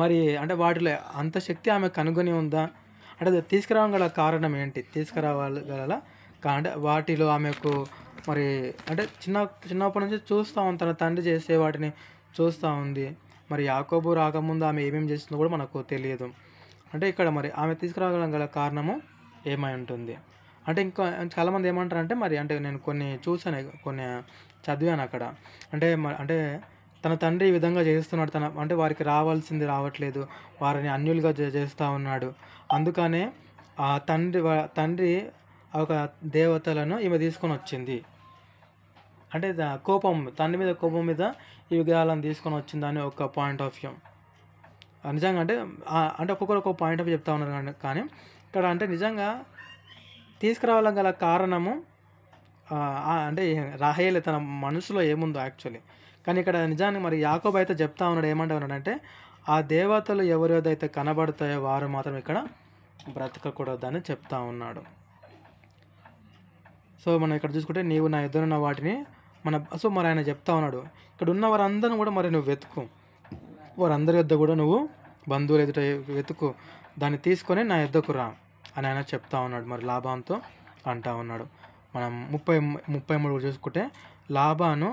మరి అంటే వాటిలో అంత శక్తి ఆమె కనుగొని ఉందా? అంటే అది తీసుకురావగల కారణం ఏంటి? తీసుకురావగల అంటే వాటిలో ఆమెకు మరి అంటే చిన్నప్పటి నుంచి చూస్తూ ఉంది, తన తండ్రి చేసే వాటిని చూస్తూ ఉంది. మరి యాకోబు రాకముందు ఆమె ఏమేమి చేస్తుందో కూడా మనకు తెలియదు. అంటే ఇక్కడ మరి ఆమె తీసుకురాగల కారణము ఏమై ఉంటుంది అంటే ఇంకా చాలామంది ఏమంటారంటే మరి అంటే నేను కొన్ని చూసాను, కొన్ని చదివాను అక్కడ. అంటే తన తండ్రి ఈ విధంగా చేస్తున్నాడు, అంటే వారికి రావాల్సింది రావట్లేదు, వారిని అన్యులుగా చేస్తూ ఉన్నాడు. అందుకనే ఆ తండ్రి ఒక దేవతలను ఈమె తీసుకొని వచ్చింది. అంటే తండ్రి మీద కోపం మీద ఈ విగ్రహాలను తీసుకొని వచ్చిందని ఒక పాయింట్ ఆఫ్ వ్యూ. నిజంగా అంటే ఒక్కొక్కరు ఒక్కొక్క పాయింట్ ఆఫ్ వ్యూ చెప్తా ఉన్నారు. కానీ ఇక్కడ అంటే నిజంగా తీసుకురావాలగల కారణము అంటే రాహేలు తన మనసులో ఏముందో యాక్చువల్లీ. కానీ ఇక్కడ నిజానికి మరి యాకోబు అయితే చెప్తా ఉన్నాడు, ఏమంటా ఉన్నాడంటే ఆ దేవతలు ఎవరేదైతే కనబడతాయో వారు మాత్రం ఇక్కడ బ్రతకకూడదని చెప్తా ఉన్నాడు. సో మనం ఇక్కడ చూసుకుంటే నీవు నా ఎదురున్న వాటిని మరి ఆయన చెప్తా ఉన్నాడు, ఇక్కడ ఉన్న వారందరిని కూడా మరి నువ్వు వెతుకు, వారందరి యొద్ద కూడా నువ్వు బంధువులు ఎదుట వెతుకు, దాన్ని తీసుకొని నా యొద్దకు రా అని ఆయన చెప్తా ఉన్నాడు. మరి లాబానుతో అంటా ఉన్నాడు. మనం 33 చూసుకుంటే లాబాను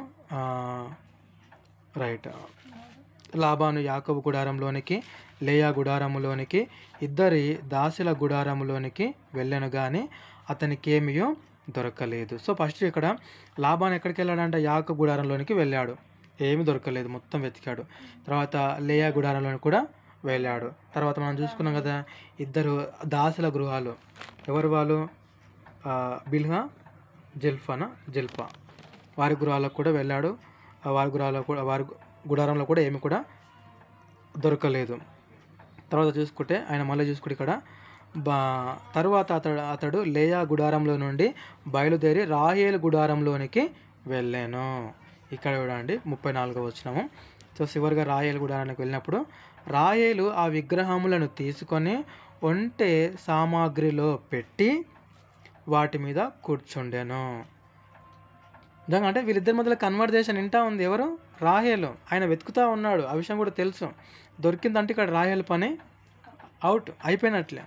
యాకోబు గుడారంలోనికి, లేయా గుడారములోనికి, ఇద్దరి దాసుల గుడారములోనికి వెళ్ళాను కానీ అతనికేమీ దొరకలేదు. సో ఫస్ట్ ఇక్కడ లాబాను ఎక్కడికి వెళ్ళాడంటే యాకోబు గుడారంలోనికి వెళ్ళాడు, ఏమీ దొరకలేదు, మొత్తం వెతికాడు. తర్వాత లేయా గుడారంలోనికి కూడా వెళ్ళాడు. తర్వాత మనం చూసుకున్నాం కదా ఇద్దరు దాసుల గృహాలు, ఎవరు వాళ్ళు? బిల్హా, జిల్పా, వారి గృహాలకు కూడా వెళ్ళాడు. వారి గుడారంలో కూడా ఏమి కూడా దొరకలేదు. తర్వాత చూసుకుంటే ఆయన మళ్ళీ చూసుకుంటే ఇక్కడ తర్వాత అతడు లేయా గుడారంలో నుండి బయలుదేరి రాహేలు గుడారంలోనికి వెళ్ళాను. ఇక్కడ చూడండి 34వ వచనము. సో చివరిగా రాహేలు గుడారానికి వెళ్ళినప్పుడు రాహేలు ఆ విగ్రహములను తీసుకొని ఒంటె సామాగ్రిలో పెట్టి వాటి మీద కూర్చుండెను. నిజంగా అంటే వీళ్ళిద్దరి మధ్యలో కన్వర్జేషన్ వింటా ఉంది ఎవరు? రాహేలు. ఆయన వెతుకుతూ ఉన్నాడు, ఆ విషయం కూడా తెలుసు. దొరికిందంటే ఇక్కడ రాహేలు పని అయిపోయినట్లే.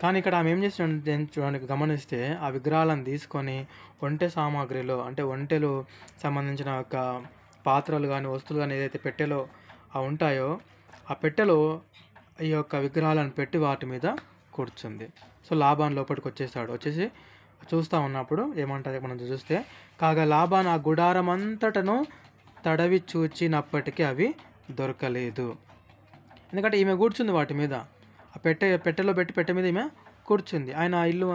కానీ ఇక్కడ ఆమె ఏం చేస్తుంది చూడండి, గమనిస్తే ఆ విగ్రహాలను తీసుకొని ఒంటె సామాగ్రిలో, అంటే ఒంటెలు సంబంధించిన ఒక పాత్రలు కానీ వస్తువులు కానీ ఏదైతే పెట్టెలో ఉంటాయో ఆ పెట్టెలో ఈ యొక్క విగ్రహాలను పెట్టి వాటి మీద కూర్చుంది. సో లాబాను లోపలికి వచ్చేసి చూస్తూ ఉన్నప్పుడు ఏమంటుంది మనం చూస్తే, కాగా లాబాను ఆ గుడారం అంతటను తడవి చూచినప్పటికీ అవి దొరకలేదు. ఎందుకంటే ఈమె కూర్చుంది వాటి మీద, ఆ పెట్టెలో పెట్టి పెట్టె మీద ఈమె కూర్చుంది. ఆయన ఇల్లు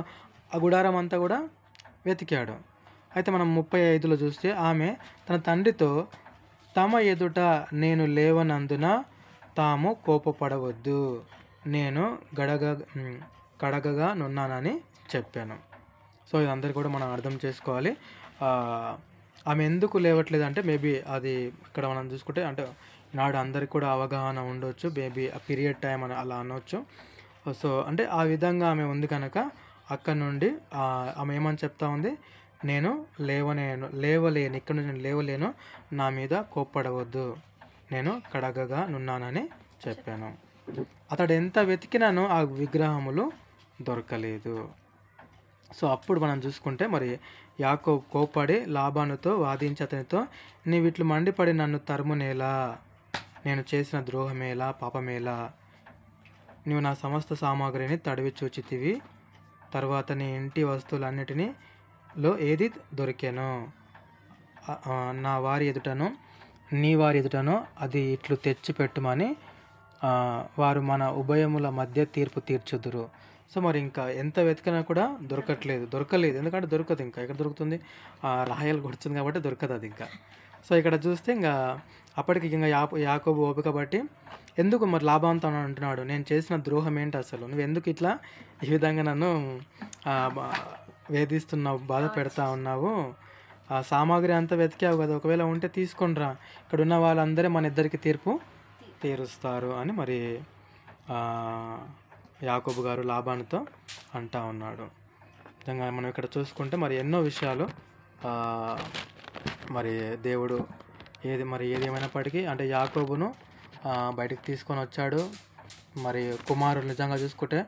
ఆ గుడారం అంతా కూడా వెతికాడు. అయితే మనం 35లో చూస్తే ఆమె తన తండ్రితో తమ ఎదుట నేను లేవనందున తాము కోపపడవద్దు, నేను కడగగా నున్నానని చెప్పాను. సో ఇదందరికీ కూడా మనం అర్థం చేసుకోవాలి. ఆమె ఎందుకు లేవట్లేదు అంటే మేబీ అది ఇక్కడ మనం చూసుకుంటే అంటే నాడు అందరికి కూడా అవగాహన ఉండొచ్చు, మేబీ ఆ పీరియడ్ టైం అని అలా అనొచ్చు. సో అంటే ఆ విధంగా ఆమె ఉంది కనుక అక్కడ నుండి ఆమె ఏమని చెప్తా ఉంది, నేను లేవలేను, ఇక్కడ నుండి నేను లేవలేను, నా మీద కోప్పడవద్దు, నేను కడగగా నున్నానని చెప్పాను. అతడు ఎంత వెతికినానో ఆ విగ్రహములు దొరకలేదు. సో అప్పుడు మనం చూసుకుంటే మరి యాకోబు కోప్పడి లాబానుతో వాదించి అతనితో, నీవు ఇట్లు మండిపడి నన్ను తరుమునేలా, నేను చేసిన ద్రోహమేలా, పాపమేలా, నీవు నా సమస్త సామాగ్రిని తడివి చూచితివి, తర్వాత నీ ఇంటి వస్తువులన్నిటిలో ఏది దొరికాను, నా వారి ఎదుటను నీ వారి ఎదుటను అది ఇట్లు తెచ్చిపెట్టుమని వారు మన ఉభయముల మధ్య తీర్పు తీర్చుదురు. సో మరి ఇంకా ఎంత వెతికినా కూడా దొరకలేదు. ఎందుకంటే దొరకదు. ఇంకా ఎక్కడ దొరుకుతుంది? రాయలు కొడుతుంది కాబట్టి దొరకదు అది ఇంకా. సో ఇక్కడ చూస్తే ఇంకా అప్పటికి ఇంకా యాకోబు ఓపిక బట్టి ఎందుకు మరి లాభంతో అంటున్నాడు, నేను చేసిన ద్రోహం ఏంటి అసలు, నువ్వు ఎందుకు ఇట్లా ఈ విధంగా నన్ను వేధిస్తున్నావు, బాధ పెడతా ఉన్నావు, ఆ సామాగ్రి అంతా వెతికావు కదా, ఒకవేళ ఉంటే తీసుకొనిరా, ఇక్కడ ఉన్న వాళ్ళందరూ మన ఇద్దరికి తీర్పు తీరుస్తారు అని మరి యాకోబు గారు లాబానుతో అంటా ఉన్నాడు. నిజంగా మనం ఇక్కడ చూసుకుంటే మరి ఎన్నో విషయాలు మరి దేవుడు ఏది ఏమైనప్పటికీ అంటే యాకోబును బయటికి తీసుకొని వచ్చాడు. మరి కుమారులు నిజంగా చూసుకుంటే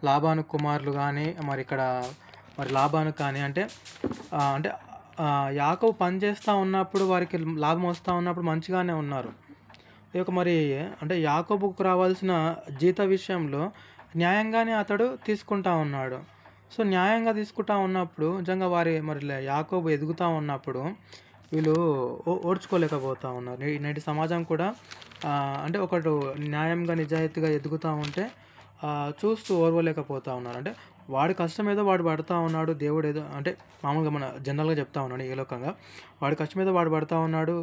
లాబాను కుమారులు కానీ మరి ఇక్కడ మరి లాబాను కానీ అంటే యాకోబు పని చేస్తూ ఉన్నప్పుడు వారికి లాభం వస్తూ ఉన్నప్పుడు మంచిగానే ఉన్నారు. ఇక మరి అంటే యాకోబుకు రావాల్సిన జీత విషయంలో న్యాయంగానే అతడు తీసుకుంటా ఉన్నాడు. సో న్యాయంగా తీసుకుంటా ఉన్నప్పుడు నిజంగా మరి యాకోబు ఎదుగుతూ ఉన్నప్పుడు వీళ్ళు ఓడ్చుకోలేకపోతూ ఉన్నారు. నేటి సమాజం కూడా అంటే ఒకడు న్యాయంగా నిజాయితీగా ఎదుగుతూ ఉంటే చూస్తూ ఓర్వలేకపోతూ ఉన్నారు. అంటే వాడి కష్టం ఏదో వాడు పడుతూ ఉన్నాడు, దేవుడు ఏదో అంటే మామూలుగా మన జనరల్గా చెప్తా ఉన్నాడు ఏ లోకంగా, వాడి కష్టం ఏదో వాడు పడుతూ ఉన్నాడు,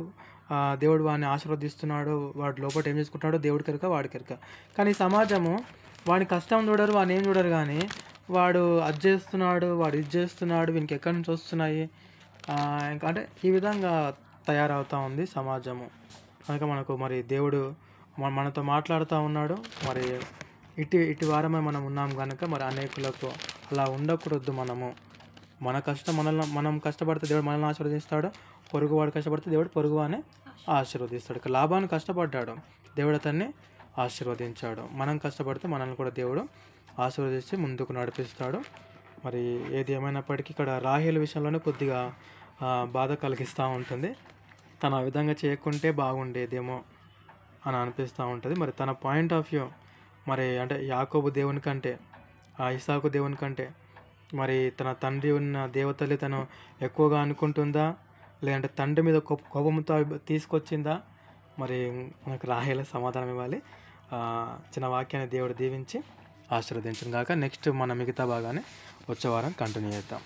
దేవుడు వాడిని ఆశీర్వదిస్తున్నాడు, వాడు లోపల ఏం చేసుకుంటున్నాడో దేవుడి కెరక వాడి కెరక. కానీ సమాజము వాడి కష్టం చూడరు, వాడిని ఏం చూడరు, కానీ వాడు అది చేస్తున్నాడు, వాడు ఇది చేస్తున్నాడు, వీనికి ఎక్కడి నుంచి వస్తున్నాయి ఇంకా అంటే ఈ విధంగా తయారవుతూ ఉంది సమాజము. కనుక మనకు మరి దేవుడు మనతో మాట్లాడుతూ ఉన్నాడు. మరి ఇటు వారమే మనం ఉన్నాం కనుక మరి అనేకులకు అలా ఉండకూడదు. మన కష్టం మనం కష్టపడితే దేవుడు మనల్ని ఆశీర్వదిస్తాడు, పొరుగువాడు కష్టపడితే దేవుడు పొరుగువానే ఆశీర్వదిస్తాడు. ఇక లాభాన్ని కష్టపడ్డాడు, దేవుడు అతన్ని ఆశీర్వదించాడు. మనం కష్టపడితే మనల్ని కూడా దేవుడు ఆశీర్వదించి ముందుకు నడిపిస్తాడు. మరి ఏది ఏమైనప్పటికీ ఇక్కడ రాహేలు విషయంలోనే కొద్దిగా బాధ కలిగిస్తూ ఉంటుంది. తను ఆ విధంగా చేయకుంటే బాగుండేదేమో అని అనిపిస్తూ ఉంటుంది. మరి తన పాయింట్ ఆఫ్ వ్యూ మరి అంటే యాకోబు దేవుని కంటే ఇసాకు దేవుని కంటే మరి తన తండ్రి ఉన్న దేవతల్ని తను ఎక్కువగా అనుకుంటుందా, లేదంటే తండ్రి మీద కోపంతో తీసుకొచ్చిందా, మరి మనకు రాహేలు సమాధానం ఇవ్వాలి. చిన్న వాక్యాన్ని దేవుడు దీవించి ఆశీర్వదించిన గాక. నెక్స్ట్ మన మిగతా భాగాన్ని వచ్చే వారం కంటిన్యూ చేద్దాం.